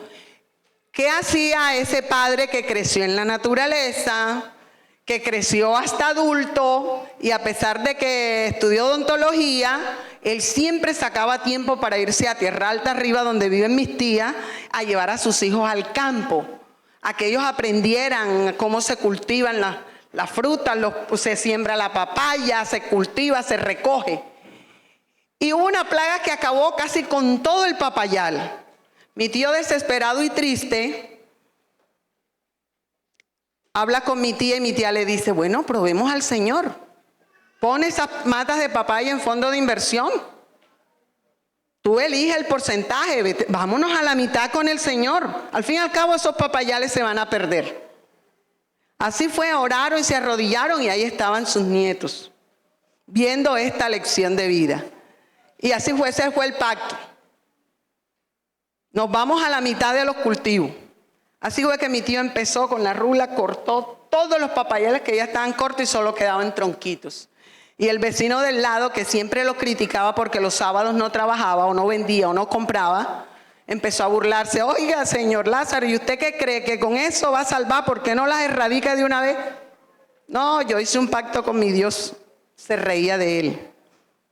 ¿qué hacía ese padre que creció en la naturaleza, que creció hasta adulto y a pesar de que estudió odontología, él siempre sacaba tiempo para irse a Tierra Alta arriba donde viven mis tías a llevar a sus hijos al campo, a que ellos aprendieran cómo se cultivan las frutas, se siembra la papaya, se cultiva, se recoge. Y hubo una plaga que acabó casi con todo el papayal. Mi tío, desesperado y triste, habla con mi tía y mi tía le dice, bueno, probemos al Señor. Pon esas matas de papaya en fondo de inversión. Tú eliges el porcentaje, vámonos a la mitad con el Señor. Al fin y al cabo esos papayales se van a perder. Así fue, oraron y se arrodillaron y ahí estaban sus nietos, viendo esta lección de vida. Y así fue, ese fue el pacto. Nos vamos a la mitad de los cultivos. Así fue que mi tío empezó con la rula, cortó todos los papayales que ya estaban cortos y solo quedaban tronquitos. Y el vecino del lado, que siempre lo criticaba porque los sábados no trabajaba o no vendía o no compraba, empezó a burlarse. Oiga, señor Lázaro, ¿y usted qué cree? ¿Que con eso va a salvar? ¿Por qué no las erradica de una vez? No, yo hice un pacto con mi Dios. Se reía de él.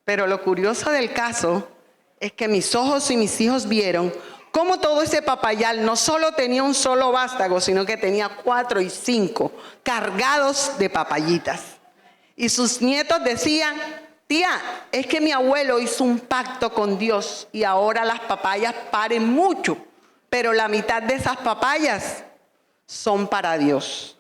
Pero lo curioso del caso es que mis ojos y mis hijos vieron cómo todo ese papayal no solo tenía un solo vástago, sino que tenía 4 y 5 cargados de papayitas. Y sus nietos decían, tía, es que mi abuelo hizo un pacto con Dios y ahora las papayas paren mucho, pero la mitad de esas papayas son para Dios.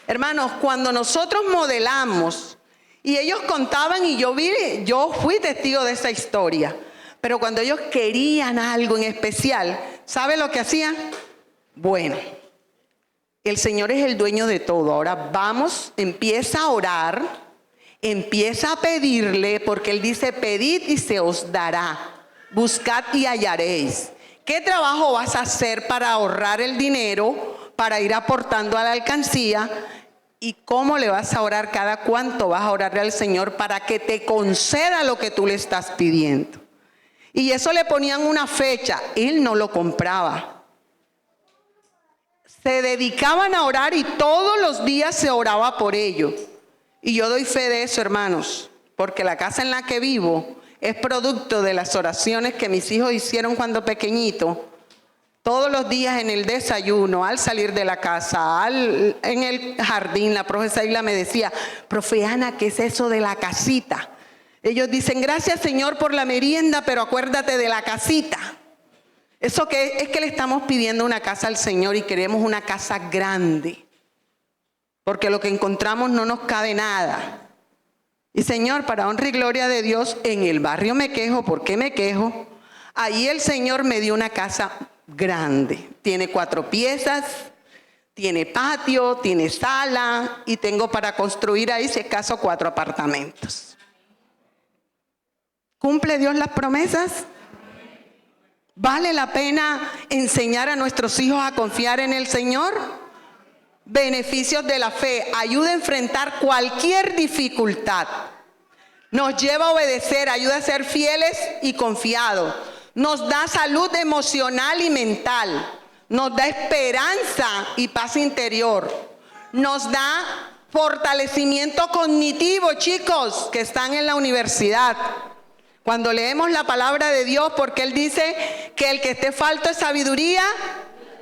Hermanos, cuando nosotros modelamos, y ellos contaban y yo fui testigo de esa historia, pero cuando ellos querían algo en especial, ¿sabe lo que hacían? Bueno, el Señor es el dueño de todo. Ahora vamos, empieza a orar, empieza a pedirle, porque Él dice, pedid y se os dará, buscad y hallaréis. ¿Qué trabajo vas a hacer para ahorrar el dinero, para ir aportando a la alcancía? ¿Y cómo le vas a orar? Cada cuánto vas a orarle al Señor para que te conceda lo que tú le estás pidiendo. Y eso le ponían una fecha. Él no lo compraba. Se dedicaban a orar y todos los días se oraba por ello. Y yo doy fe de eso, hermanos, porque la casa en la que vivo es producto de las oraciones que mis hijos hicieron cuando pequeñitos. Todos los días en el desayuno, al salir de la casa, en el jardín, la profesora Isla me decía, profe Ana, ¿qué es eso de la casita? Ellos dicen, gracias Señor por la merienda, pero acuérdate de la casita. Eso que es que le estamos pidiendo una casa al Señor y queremos una casa grande. Porque lo que encontramos no nos cabe nada. Y Señor, para honra y gloria de Dios, en el barrio Me Quejo. ¿Por qué Me Quejo? Ahí el Señor me dio una casa grande. Tiene 4 piezas, tiene patio, tiene sala y tengo para construir ahí, si acaso, 4 apartamentos. ¿Cumple Dios las promesas? ¿Vale la pena enseñar a nuestros hijos a confiar en el Señor? Beneficios de la fe. Ayuda a enfrentar cualquier dificultad. Nos lleva a obedecer, ayuda a ser fieles y confiados. Nos da salud emocional y mental. Nos da esperanza y paz interior. Nos da fortalecimiento cognitivo, chicos, que están en la universidad. Cuando leemos la palabra de Dios, porque Él dice que el que esté falto de sabiduría,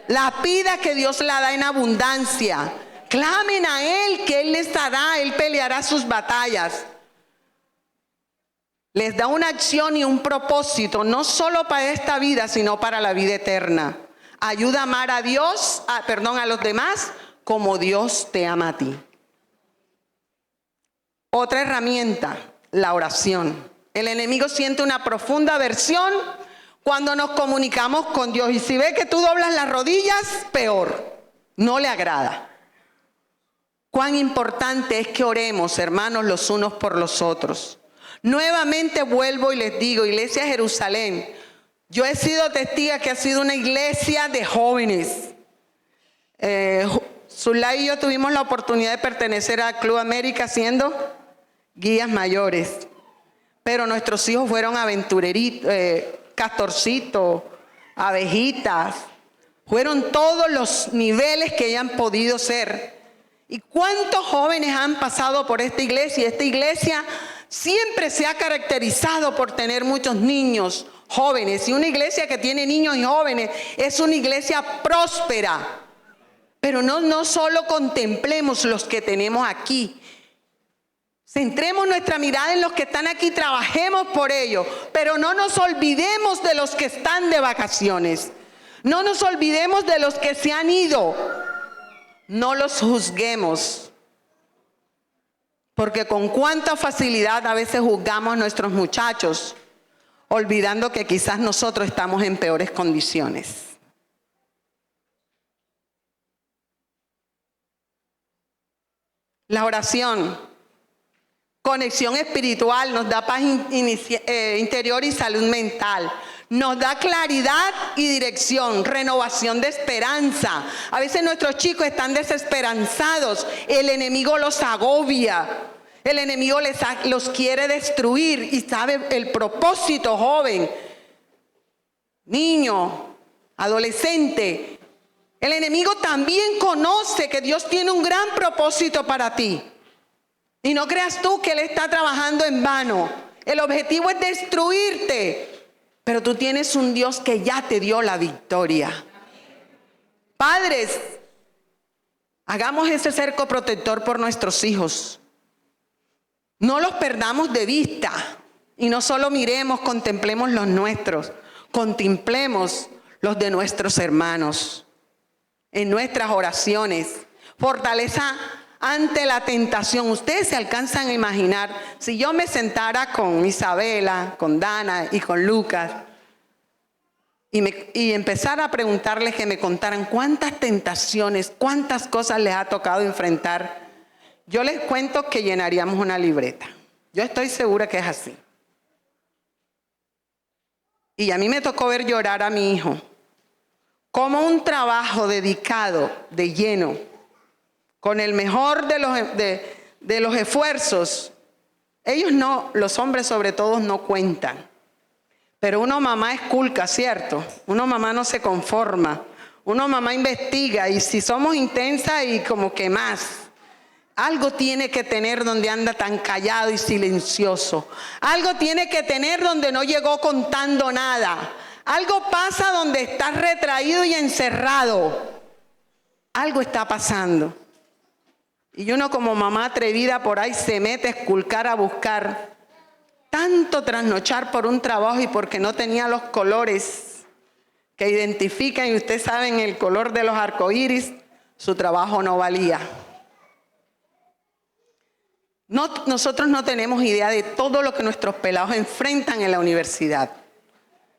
la pida, que Dios la da en abundancia. Clamen a Él, que Él les dará, Él peleará sus batallas. Les da una acción y un propósito, no solo para esta vida, sino para la vida eterna. Ayuda a amar a Dios, a los demás, como Dios te ama a ti. Otra herramienta, la oración. El enemigo siente una profunda aversión cuando nos comunicamos con Dios. Y si ve que tú doblas las rodillas, peor. No le agrada. cuán importante es que oremos, hermanos, los unos por los otros. Nuevamente vuelvo y les digo, Iglesia Jerusalén, yo he sido testiga que ha sido una iglesia de jóvenes. Zulay y yo tuvimos la oportunidad de pertenecer al Club América siendo guías mayores. Pero nuestros hijos fueron aventureritos, castorcitos, abejitas. Fueron todos los niveles que hayan podido ser. ¿Y cuántos jóvenes han pasado por esta iglesia? Esta iglesia siempre se ha caracterizado por tener muchos niños jóvenes. Y una iglesia que tiene niños y jóvenes es una iglesia próspera. Pero no solo contemplemos los que tenemos aquí. Centremos nuestra mirada en los que están aquí, trabajemos por ellos. Pero no nos olvidemos de los que están de vacaciones. No nos olvidemos de los que se han ido. No los juzguemos. Porque con cuánta facilidad a veces juzgamos a nuestros muchachos, olvidando que quizás nosotros estamos en peores condiciones. La oración, conexión espiritual, nos da paz interior y salud mental. Nos da claridad y dirección, renovación de esperanza. A veces nuestros chicos están desesperanzados, el enemigo los agobia, el enemigo los quiere destruir y sabe el propósito, joven, niño, adolescente. El enemigo también conoce que Dios tiene un gran propósito para ti. Y no creas tú que Él está trabajando en vano. El objetivo es destruirte. Pero tú tienes un Dios que ya te dio la victoria. Padres, hagamos ese cerco protector por nuestros hijos. No los perdamos de vista. Y no solo miremos, contemplemos los nuestros. Contemplemos los de nuestros hermanos. En nuestras oraciones, fortaleza ante la tentación. Ustedes se alcanzan a imaginar, si yo me sentara con Isabela, con Dana y con Lucas y empezara a preguntarles que me contaran cuántas tentaciones, cuántas cosas les ha tocado enfrentar, yo les cuento que llenaríamos una libreta. Yo estoy segura que es así. Y a mí me tocó ver llorar a mi hijo. Como un trabajo dedicado, de lleno, con el mejor de los esfuerzos. Ellos no, los hombres sobre todo no cuentan. Pero uno mamá esculca, ¿cierto? Uno mamá no se conforma. Uno mamá investiga y si somos intensas y como que más. Algo tiene que tener donde anda tan callado y silencioso. Algo tiene que tener donde no llegó contando nada. Algo pasa donde estás retraído y encerrado. Algo está pasando. Y uno como mamá atrevida por ahí se mete a esculcar, a buscar. Tanto trasnochar por un trabajo y porque no tenía los colores que identifican, y ustedes saben el color de los arcoíris, su trabajo no valía. Nosotros no tenemos idea de todo lo que nuestros pelados enfrentan en la universidad.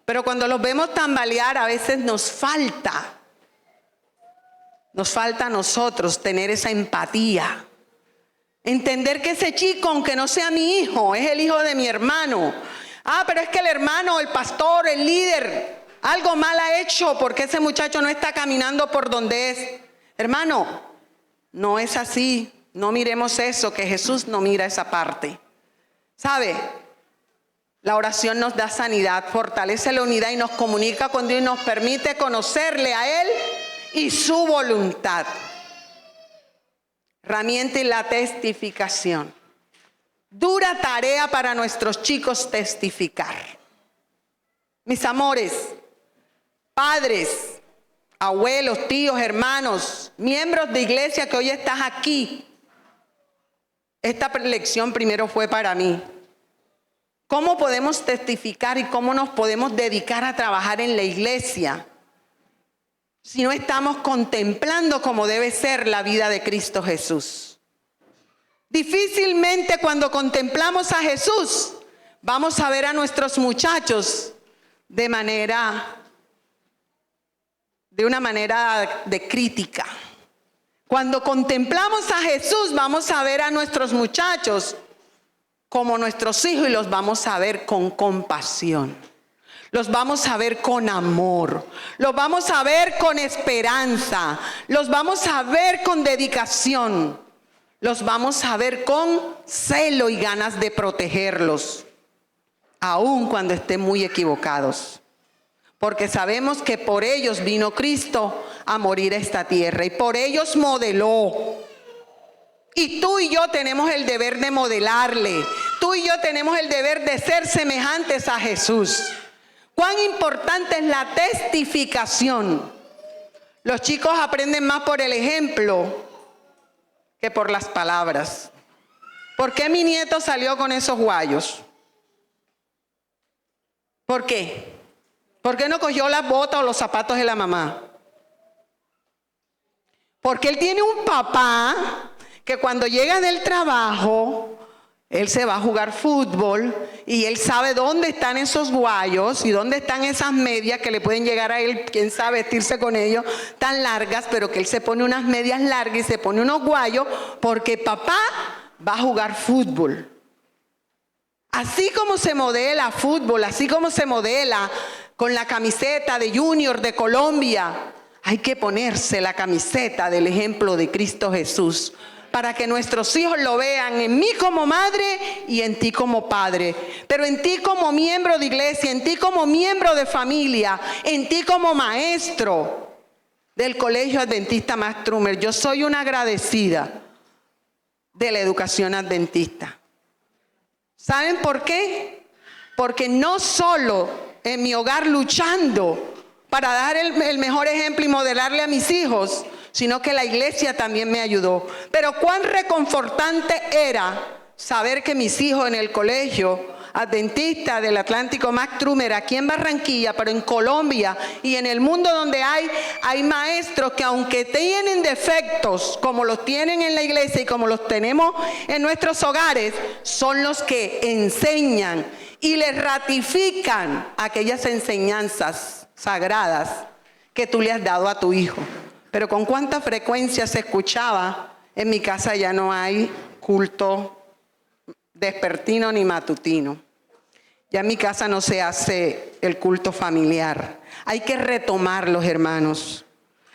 Pero cuando los vemos tambalear, a veces nos falta a nosotros tener esa empatía. Entender que ese chico, aunque no sea mi hijo, es el hijo de mi hermano. Pero es que el hermano, el pastor, el líder, algo mal ha hecho porque ese muchacho no está caminando por donde es. Hermano, no es así. No miremos eso, que Jesús no mira esa parte. ¿Sabe? La oración nos da sanidad, fortalece la unidad y nos comunica con Dios y nos permite conocerle a Él y su voluntad. Herramienta y la testificación. Dura tarea para nuestros chicos testificar. Mis amores, padres, abuelos, tíos, hermanos, miembros de iglesia que hoy estás aquí. Esta lección primero fue para mí. ¿Cómo podemos testificar y cómo nos podemos dedicar a trabajar en la iglesia si no estamos contemplando como debe ser la vida de Cristo Jesús? Difícilmente cuando contemplamos a Jesús vamos a ver a nuestros muchachos de una manera de crítica. Cuando contemplamos a Jesús, vamos a ver a nuestros muchachos como nuestros hijos y los vamos a ver con compasión. Los vamos a ver con amor. Los vamos a ver con esperanza. Los vamos a ver con dedicación. Los vamos a ver con celo y ganas de protegerlos, aun cuando estén muy equivocados. Porque sabemos que por ellos vino Cristo a morir a esta tierra y por ellos modeló. Y tú y yo tenemos el deber de modelarle. Tú y yo tenemos el deber de ser semejantes a Jesús. Cuán importante es la testificación. Los chicos aprenden más por el ejemplo que por las palabras. ¿Por qué mi nieto salió con esos guayos? ¿Por qué? ¿Por qué no cogió las botas o los zapatos de la mamá? Porque él tiene un papá que cuando llega del trabajo, él se va a jugar fútbol y él sabe dónde están esos guayos y dónde están esas medias que le pueden llegar a él, quién sabe, vestirse con ellos, tan largas, pero que él se pone unas medias largas y se pone unos guayos porque papá va a jugar fútbol. Así como se modela fútbol, así como se modela con la camiseta de Junior de Colombia, hay que ponerse la camiseta del ejemplo de Cristo Jesús para que nuestros hijos lo vean en mí como madre y en ti como padre, pero en ti como miembro de iglesia, en ti como miembro de familia, en ti como maestro del Colegio Adventista Max Trumer. Yo soy una agradecida de la educación adventista. ¿Saben por qué? Porque no solo en mi hogar luchando para dar el mejor ejemplo y modelarle a mis hijos, sino que la iglesia también me ayudó. Pero cuán reconfortante era saber que mis hijos en el colegio adventista del Atlántico Max Trumer, aquí en Barranquilla, pero en Colombia y en el mundo donde hay maestros que aunque tienen defectos como los tienen en la iglesia y como los tenemos en nuestros hogares, son los que enseñan y les ratifican aquellas enseñanzas sagradas que tú le has dado a tu hijo. Pero con cuánta frecuencia se escuchaba, en mi casa ya no hay culto vespertino ni matutino. Ya en mi casa no se hace el culto familiar. Hay que retomarlos, hermanos.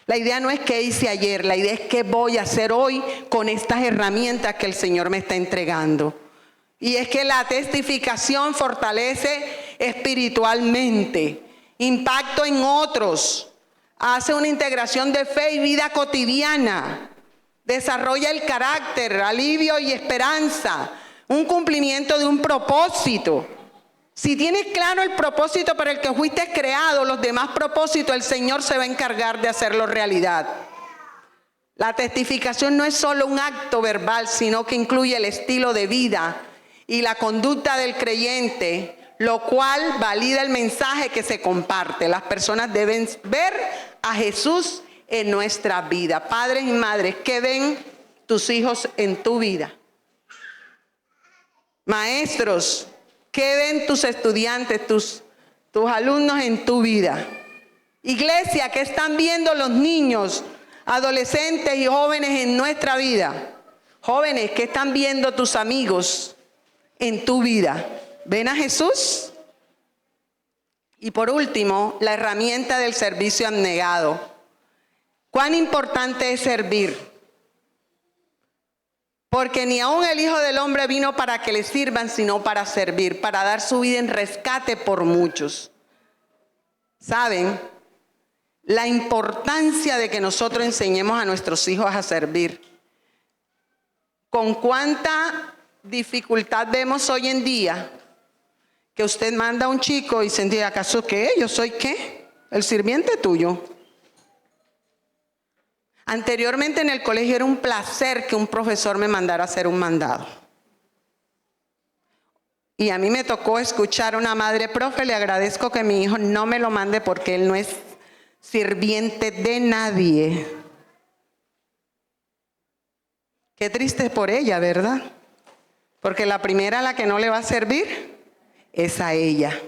La idea no es qué hice ayer, la idea es qué voy a hacer hoy con estas herramientas que el Señor me está entregando. Y es que la testificación fortalece espiritualmente, impacto en otros, hace una integración de fe y vida cotidiana, desarrolla el carácter, alivio y esperanza, un cumplimiento de un propósito. Si tienes claro el propósito para el que fuiste creado, los demás propósitos el Señor se va a encargar de hacerlo realidad. La testificación no es solo un acto verbal, sino que incluye el estilo de vida y la conducta del creyente, lo cual valida el mensaje que se comparte. Las personas deben ver a Jesús en nuestra vida. Padres y madres, ¿qué ven tus hijos en tu vida? Maestros, ¿qué ven tus estudiantes, tus alumnos en tu vida? Iglesia, ¿qué están viendo los niños, adolescentes y jóvenes en nuestra vida? Jóvenes, ¿qué están viendo tus amigos en tu vida? ¿Ven a Jesús? Y por último, la herramienta del servicio abnegado. ¿Cuán importante es servir? Porque ni aun el Hijo del Hombre vino para que le sirvan, sino para servir, para dar su vida en rescate por muchos. ¿Saben? La importancia de que nosotros enseñemos a nuestros hijos a servir. Con cuánta dificultad vemos hoy en día que usted manda a un chico y se entiende, ¿acaso qué? ¿Yo soy qué? El sirviente tuyo. Anteriormente en el colegio era un placer que un profesor me mandara a hacer un mandado. Y a mí me tocó escuchar a una madre: profe, le agradezco que mi hijo no me lo mande porque él no es sirviente de nadie. Qué triste por ella, ¿verdad? Porque la primera a la que no le va a servir es a ella.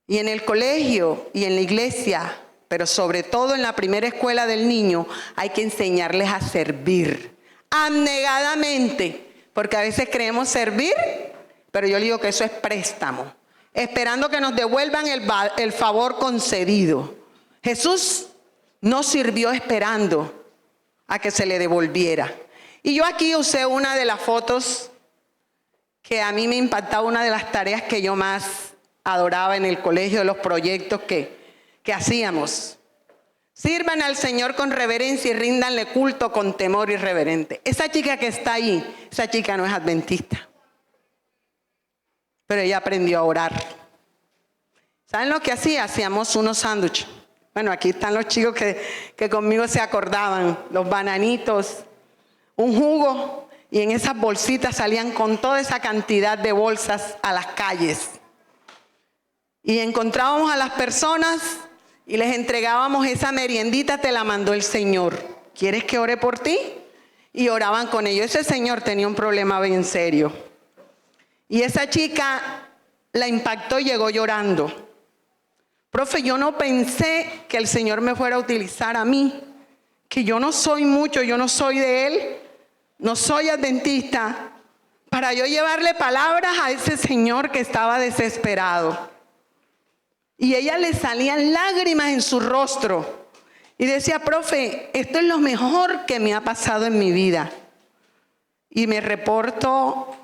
Y en el colegio y en la iglesia pero sobre todo en la primera escuela del niño, hay que enseñarles a servir abnegadamente, porque a veces creemos servir, pero yo le digo que eso es préstamo, esperando que nos devuelvan el favor concedido. Jesús no sirvió esperando a que se le devolviera. Y yo aquí usé una de las fotos que a mí me impactaba, una de las tareas que yo más adoraba en el colegio, de los proyectos que hacíamos. Sirvan al Señor con reverencia y ríndanle culto con temor irreverente. Esa chica que está ahí, esa chica no es adventista, pero ella aprendió a orar. ¿Saben lo que hacía? Hacíamos unos sándwiches. Bueno, aquí están los chicos que conmigo se acordaban, los bananitos, un jugo, y en esas bolsitas salían con toda esa cantidad de bolsas a las calles. Y encontrábamos a las personas y les entregábamos esa meriendita, te la mandó el Señor. ¿Quieres que ore por ti? Y oraban con ellos. Ese señor tenía un problema bien serio. Y esa chica la impactó y llegó llorando. Profe, yo no pensé que el Señor me fuera a utilizar a mí, que yo no soy mucho, yo no soy de Él, no soy adventista, para yo llevarle palabras a ese señor que estaba desesperado. Y a ella le salían lágrimas en su rostro y decía, profe, esto es lo mejor que me ha pasado en mi vida. Y me reporto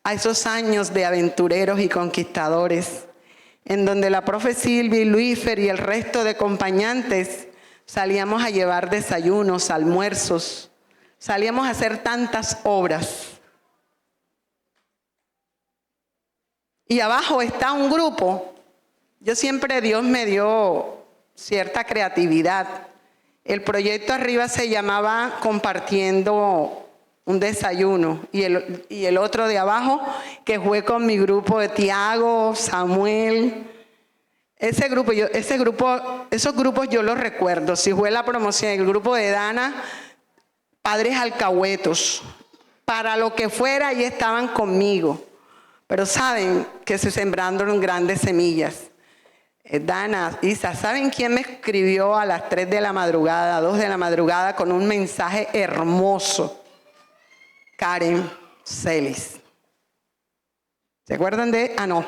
a esos años de aventureros y conquistadores, en donde la profe Silvia y Luífer y el resto de acompañantes salíamos a llevar desayunos, almuerzos, salíamos a hacer tantas obras. Y abajo está un grupo. Yo siempre, Dios me dio cierta creatividad. El proyecto arriba se llamaba Compartiendo un Desayuno, y el otro de abajo, que fue con mi grupo de Tiago, Samuel. Esos grupos yo los recuerdo. Si fue la promoción, el grupo de Dana, padres alcahuetos, para lo que fuera, ahí estaban conmigo. Pero saben que se sembraron grandes semillas. Dana, Isa, ¿saben quién me escribió a las 3 de la madrugada, 2 de la madrugada, con un mensaje hermoso? Karen Celis. ¿Se acuerdan de? No,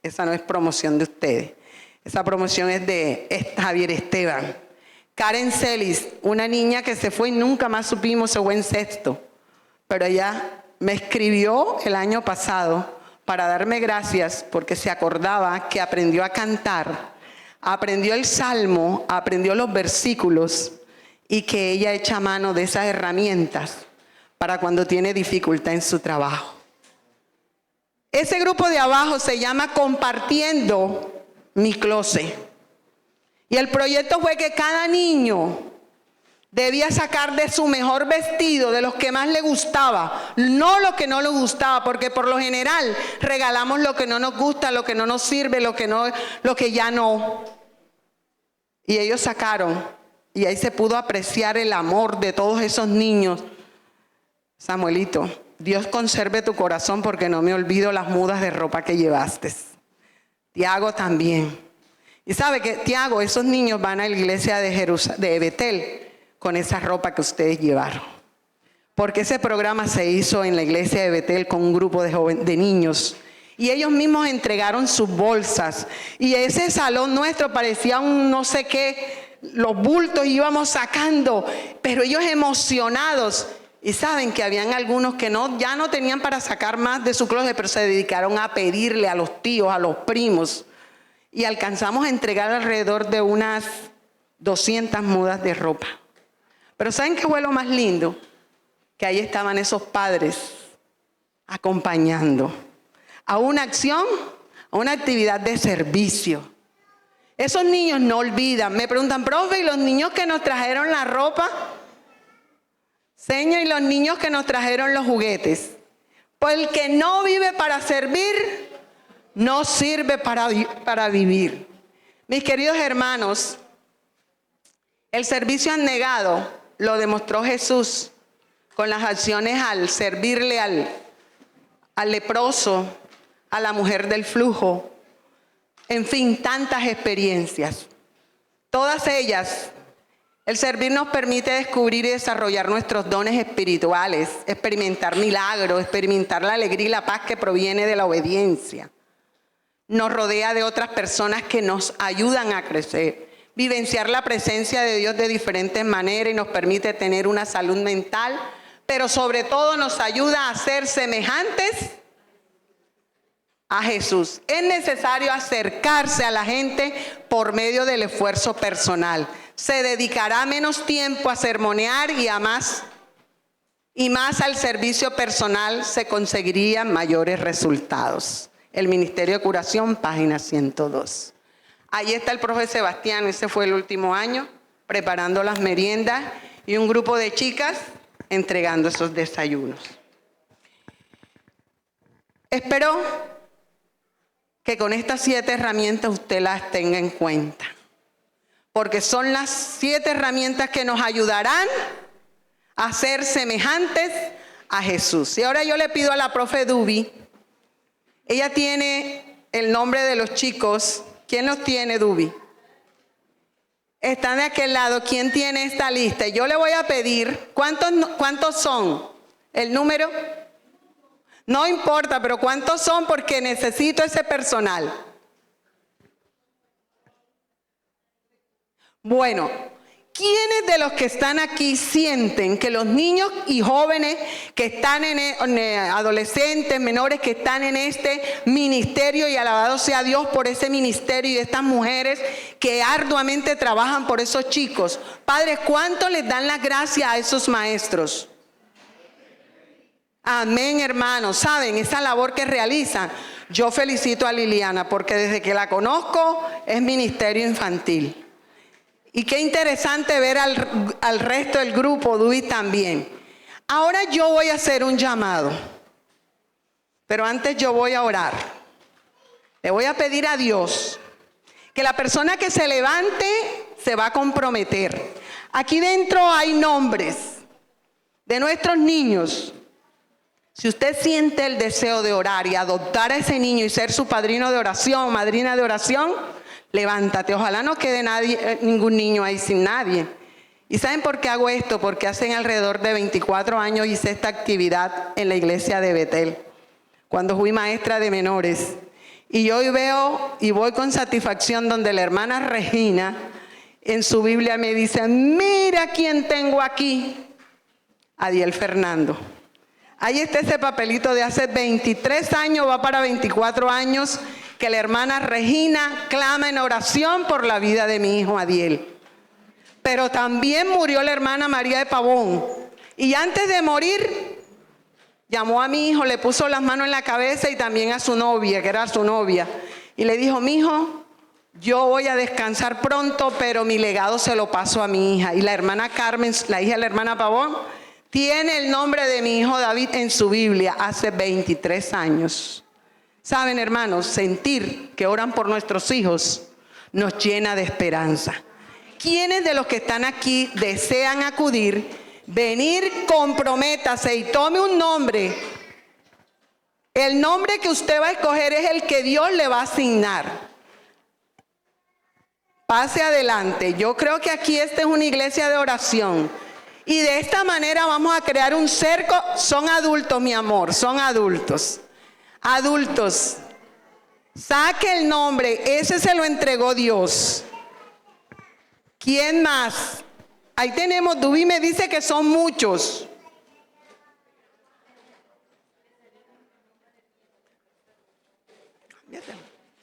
esa no es promoción de ustedes. Esa promoción es de Javier Esteban. Karen Celis, una niña que se fue y nunca más supimos, se fue en sexto. Pero ella me escribió el año pasado para darme gracias porque se acordaba que aprendió a cantar, aprendió el salmo, aprendió los versículos y que ella echa mano de esas herramientas para cuando tiene dificultad en su trabajo. Ese grupo de abajo se llama Compartiendo mi Closet. Y el proyecto fue que cada niño debía sacar de su mejor vestido, de los que más le gustaba, no lo que no le gustaba, porque por lo general regalamos lo que no nos gusta, lo que no nos sirve, lo que ya no. Y ellos sacaron, y ahí se pudo apreciar el amor de todos esos niños. Samuelito, Dios conserve tu corazón porque no me olvido las mudas de ropa que llevaste. Tiago también. Y sabe que Tiago, esos niños van a la iglesia de Betel con esa ropa que ustedes llevaron. Porque ese programa se hizo en la iglesia de Betel con un grupo de niños. Y ellos mismos entregaron sus bolsas. Y ese salón nuestro parecía un no sé qué, los bultos íbamos sacando, pero ellos emocionados. Y saben que habían algunos que ya no tenían para sacar más de su closet, pero se dedicaron a pedirle a los tíos, a los primos. Y alcanzamos a entregar alrededor de unas 200 mudas de ropa. Pero ¿saben qué fue lo más lindo? Que ahí estaban esos padres acompañando a una acción, a una actividad de servicio. Esos niños no olvidan. Me preguntan, profe, ¿y los niños que nos trajeron la ropa? Señor, ¿y los niños que nos trajeron los juguetes? Pues el que no vive para servir, no sirve para vivir. Mis queridos hermanos, el servicio abnegado lo demostró Jesús con las acciones al servirle al leproso, a la mujer del flujo, en fin, tantas experiencias. Todas ellas, el servir nos permite descubrir y desarrollar nuestros dones espirituales, experimentar milagros, experimentar la alegría y la paz que proviene de la obediencia. Nos rodea de otras personas que nos ayudan a crecer, vivenciar la presencia de Dios de diferentes maneras y nos permite tener una salud mental, pero sobre todo nos ayuda a ser semejantes a Jesús. Es necesario acercarse a la gente por medio del esfuerzo personal. Se dedicará menos tiempo a sermonear y más al servicio personal se conseguirían mayores resultados. El Ministerio de Curación, página 102. Ahí está el profe Sebastián, ese fue el último año, preparando las meriendas y un grupo de chicas entregando esos desayunos. Espero que con estas 7 herramientas usted las tenga en cuenta, porque son las 7 herramientas que nos ayudarán a ser semejantes a Jesús. Y ahora yo le pido a la profe Dubi, ella tiene el nombre de los chicos. ¿Quién los tiene, Dubi? Están de aquel lado. ¿Quién tiene esta lista? Yo le voy a pedir, ¿cuántos son? ¿El número? No importa, pero ¿cuántos son? Porque necesito ese personal. Bueno, ¿quiénes de los que están aquí sienten que los niños y jóvenes que están adolescentes, menores que están en este ministerio, y alabado sea Dios por ese ministerio y estas mujeres que arduamente trabajan por esos chicos? Padres, ¿cuánto les dan las gracias a esos maestros? Amén, hermanos. ¿Saben esa labor que realizan? Yo felicito a Liliana porque desde que la conozco es ministerio infantil. Y qué interesante ver al resto del grupo, Dubi también. Ahora yo voy a hacer un llamado, pero antes yo voy a orar. Le voy a pedir a Dios que la persona que se levante se va a comprometer. Aquí dentro hay nombres de nuestros niños. Si usted siente el deseo de orar y adoptar a ese niño y ser su padrino de oración, madrina de oración, levántate. Ojalá no quede ningún niño ahí sin nadie. ¿Y saben por qué hago esto? Porque hace alrededor de 24 años hice esta actividad en la iglesia de Betel, cuando fui maestra de menores. Y hoy veo y voy con satisfacción donde la hermana Regina en su Biblia me dice: mira quién tengo aquí, Adiel Fernando. Ahí está ese papelito de hace 23 años, va para 24 años, que la hermana Regina clama en oración por la vida de mi hijo Adiel. Pero también murió la hermana María de Pavón. Y antes de morir, llamó a mi hijo, le puso las manos en la cabeza y también a su novia, que era su novia. Y le dijo: mi hijo, yo voy a descansar pronto, pero mi legado se lo paso a mi hija. Y la hermana Carmen, la hija de la hermana Pavón, tiene el nombre de mi hijo David en su Biblia hace 23 años. Saben, hermanos, sentir que oran por nuestros hijos nos llena de esperanza. ¿Quiénes de los que están aquí desean acudir, venir, comprométase y tome un nombre? El nombre que usted va a escoger es el que Dios le va a asignar. Pase adelante. Yo creo que aquí esta es una iglesia de oración. Y de esta manera vamos a crear un cerco. Son adultos, mi amor, son adultos. Adultos, saque el nombre, ese se lo entregó Dios. ¿Quién más? Ahí tenemos, Dubi me dice que son muchos.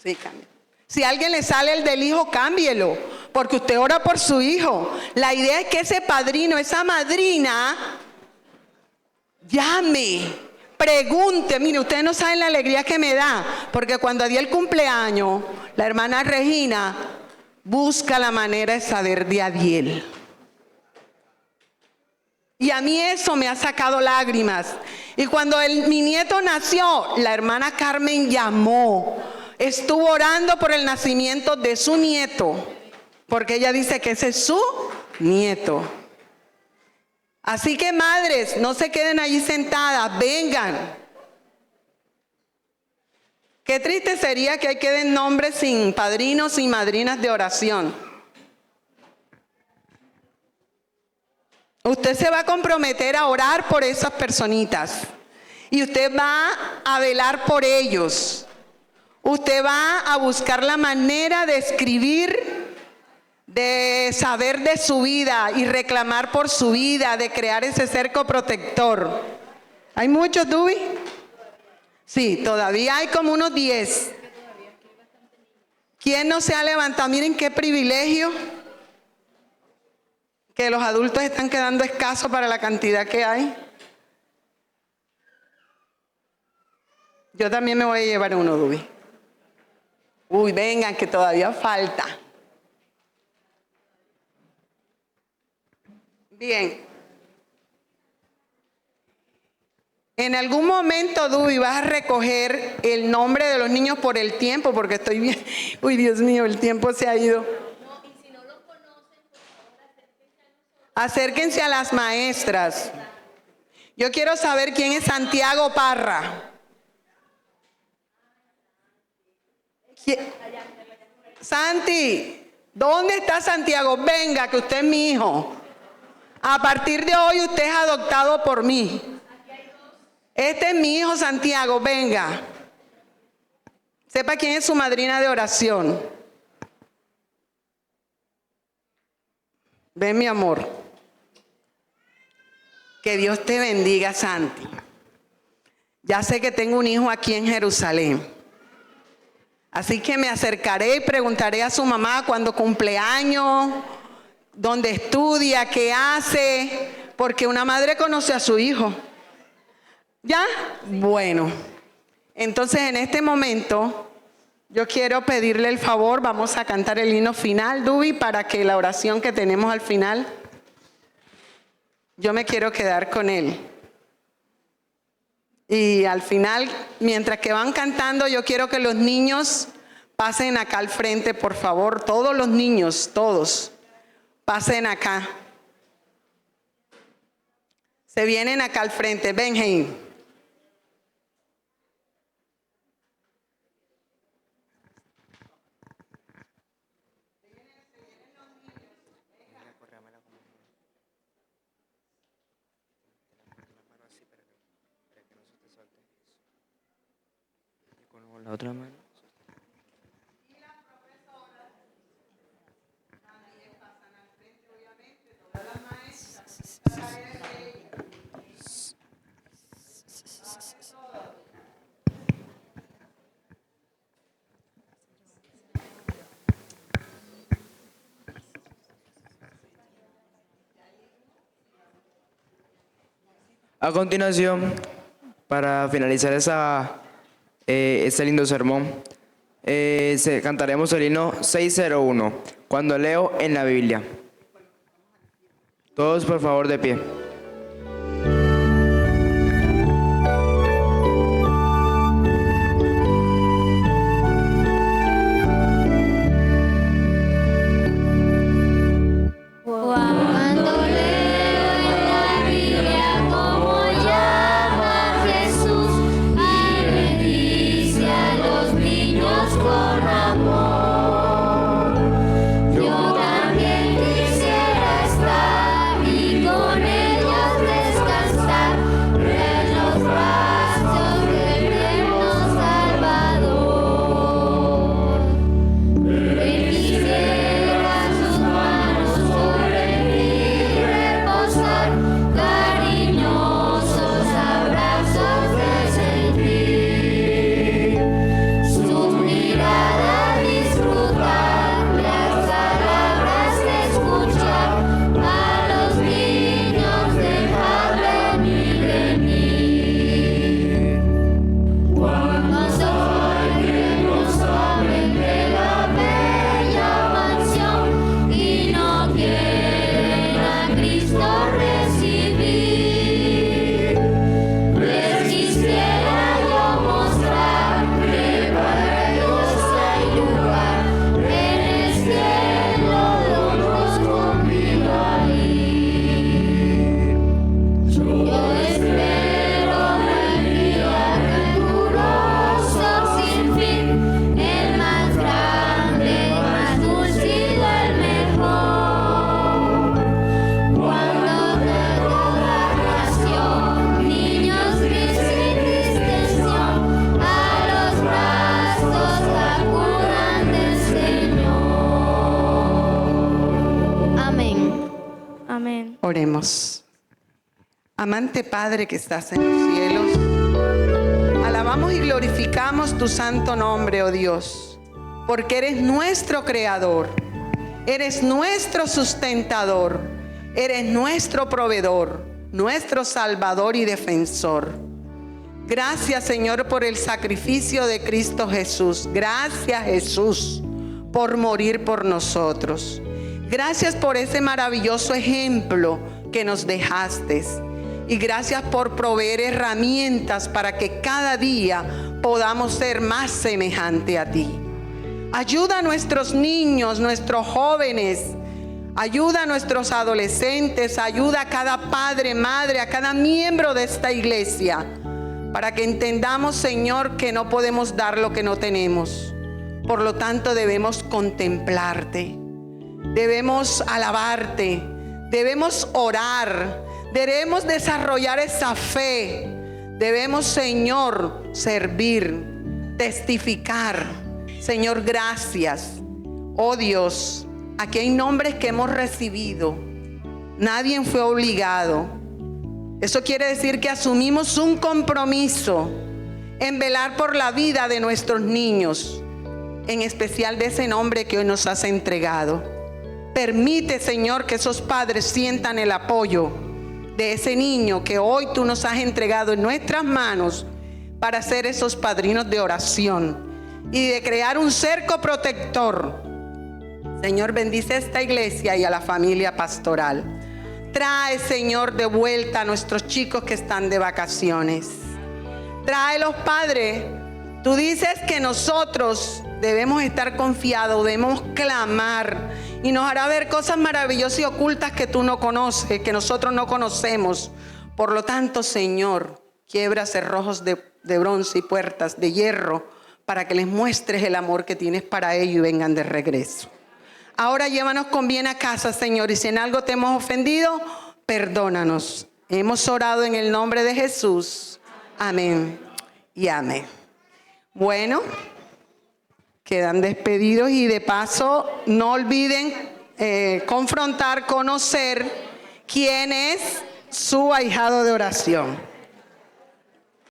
Sí, cambia. Si a alguien le sale el del hijo, cámbielo, porque usted ora por su hijo. La idea es que ese padrino, esa madrina, llame, pregunte. Mire, ustedes no saben la alegría que me da, porque cuando di el cumpleaños, la hermana Regina busca la manera de saber de Adiel. Y a mí eso me ha sacado lágrimas. Y cuando mi nieto nació, la hermana Carmen llamó, estuvo orando por el nacimiento de su nieto, porque ella dice que ese es su nieto. Así que madres, no se queden allí sentadas, vengan. Qué triste sería que ahí queden nombres sin padrinos y madrinas de oración. Usted se va a comprometer a orar por esas personitas. Y usted va a velar por ellos. Usted va a buscar la manera de escribir, de saber de su vida y reclamar por su vida, de crear ese cerco protector. ¿Hay muchos, Dubi? Sí, todavía hay como unos 10. ¿Quién no se ha levantado? Miren qué privilegio que los adultos están quedando escasos para la cantidad que hay. Yo también me voy a llevar uno, Dubi. Uy, vengan, que todavía falta. Bien. En algún momento, Dubi, vas a recoger el nombre de los niños por el tiempo, porque estoy bien. Uy, Dios mío, el tiempo se ha ido. Y si no los conocen, por favor, acérquense a las maestras. Yo quiero saber quién es Santiago Parra. Santi, ¿dónde está Santiago? Venga, que usted es mi hijo. A partir de hoy usted es adoptado por mí. Este es mi hijo Santiago, venga. Sepa quién es su madrina de oración. Ven, mi amor. Que Dios te bendiga, Santi. Ya sé que tengo un hijo aquí en Jerusalén. Así que me acercaré y preguntaré a su mamá cuando cumpleaños, dónde estudia, qué hace, porque una madre conoce a su hijo. ¿Ya? Bueno, entonces en este momento yo quiero pedirle el favor, vamos a cantar el himno final, Dubi, para que la oración que tenemos al final, yo me quiero quedar con él. Y al final, mientras que van cantando, yo quiero que los niños pasen acá al frente, por favor. Todos los niños, todos, pasen acá. Se vienen acá al frente. Benjamin. La otra mano. A continuación, para finalizar este lindo sermón, cantaremos el himno 601, cuando leo en la Biblia. Todos por favor de pie. Yo también quisiera estar y con él Amante Padre que estás en los cielos, alabamos y glorificamos tu santo nombre, oh Dios, porque eres nuestro creador, eres nuestro sustentador, eres nuestro proveedor, nuestro salvador y defensor. Gracias, Señor, por el sacrificio de Cristo Jesús. Gracias, Jesús, por morir por nosotros. Gracias por ese maravilloso ejemplo que nos dejaste. Y gracias por proveer herramientas para que cada día podamos ser más semejante a ti. Ayuda a nuestros niños, nuestros jóvenes. Ayuda a nuestros adolescentes. Ayuda a cada padre, madre, a cada miembro de esta iglesia. Para que entendamos, Señor, que no podemos dar lo que no tenemos. Por lo tanto, debemos contemplarte. Debemos alabarte. Debemos orar. Debemos desarrollar esa fe. Debemos, Señor, servir, testificar. Señor, gracias. Oh Dios, aquí hay nombres que hemos recibido. Nadie fue obligado. Eso quiere decir que asumimos un compromiso en velar por la vida de nuestros niños, en especial de ese nombre que hoy nos has entregado. Permite, Señor, que esos padres sientan el apoyo de ese niño que hoy tú nos has entregado en nuestras manos para ser esos padrinos de oración y de crear un cerco protector. Señor, bendice esta iglesia y a la familia pastoral. Trae, Señor, de vuelta a nuestros chicos que están de vacaciones. Tráelos, Padre. Tú dices que nosotros debemos estar confiados, debemos clamar y nos hará ver cosas maravillosas y ocultas que tú no conoces, que nosotros no conocemos. Por lo tanto, Señor, quiebra cerrojos de bronce y puertas de hierro para que les muestres el amor que tienes para ellos y vengan de regreso. Ahora llévanos con bien a casa, Señor, y si en algo te hemos ofendido, perdónanos. Hemos orado en el nombre de Jesús. Amén y amén. Bueno, quedan despedidos y de paso no olviden confrontar, conocer quién es su ahijado de oración.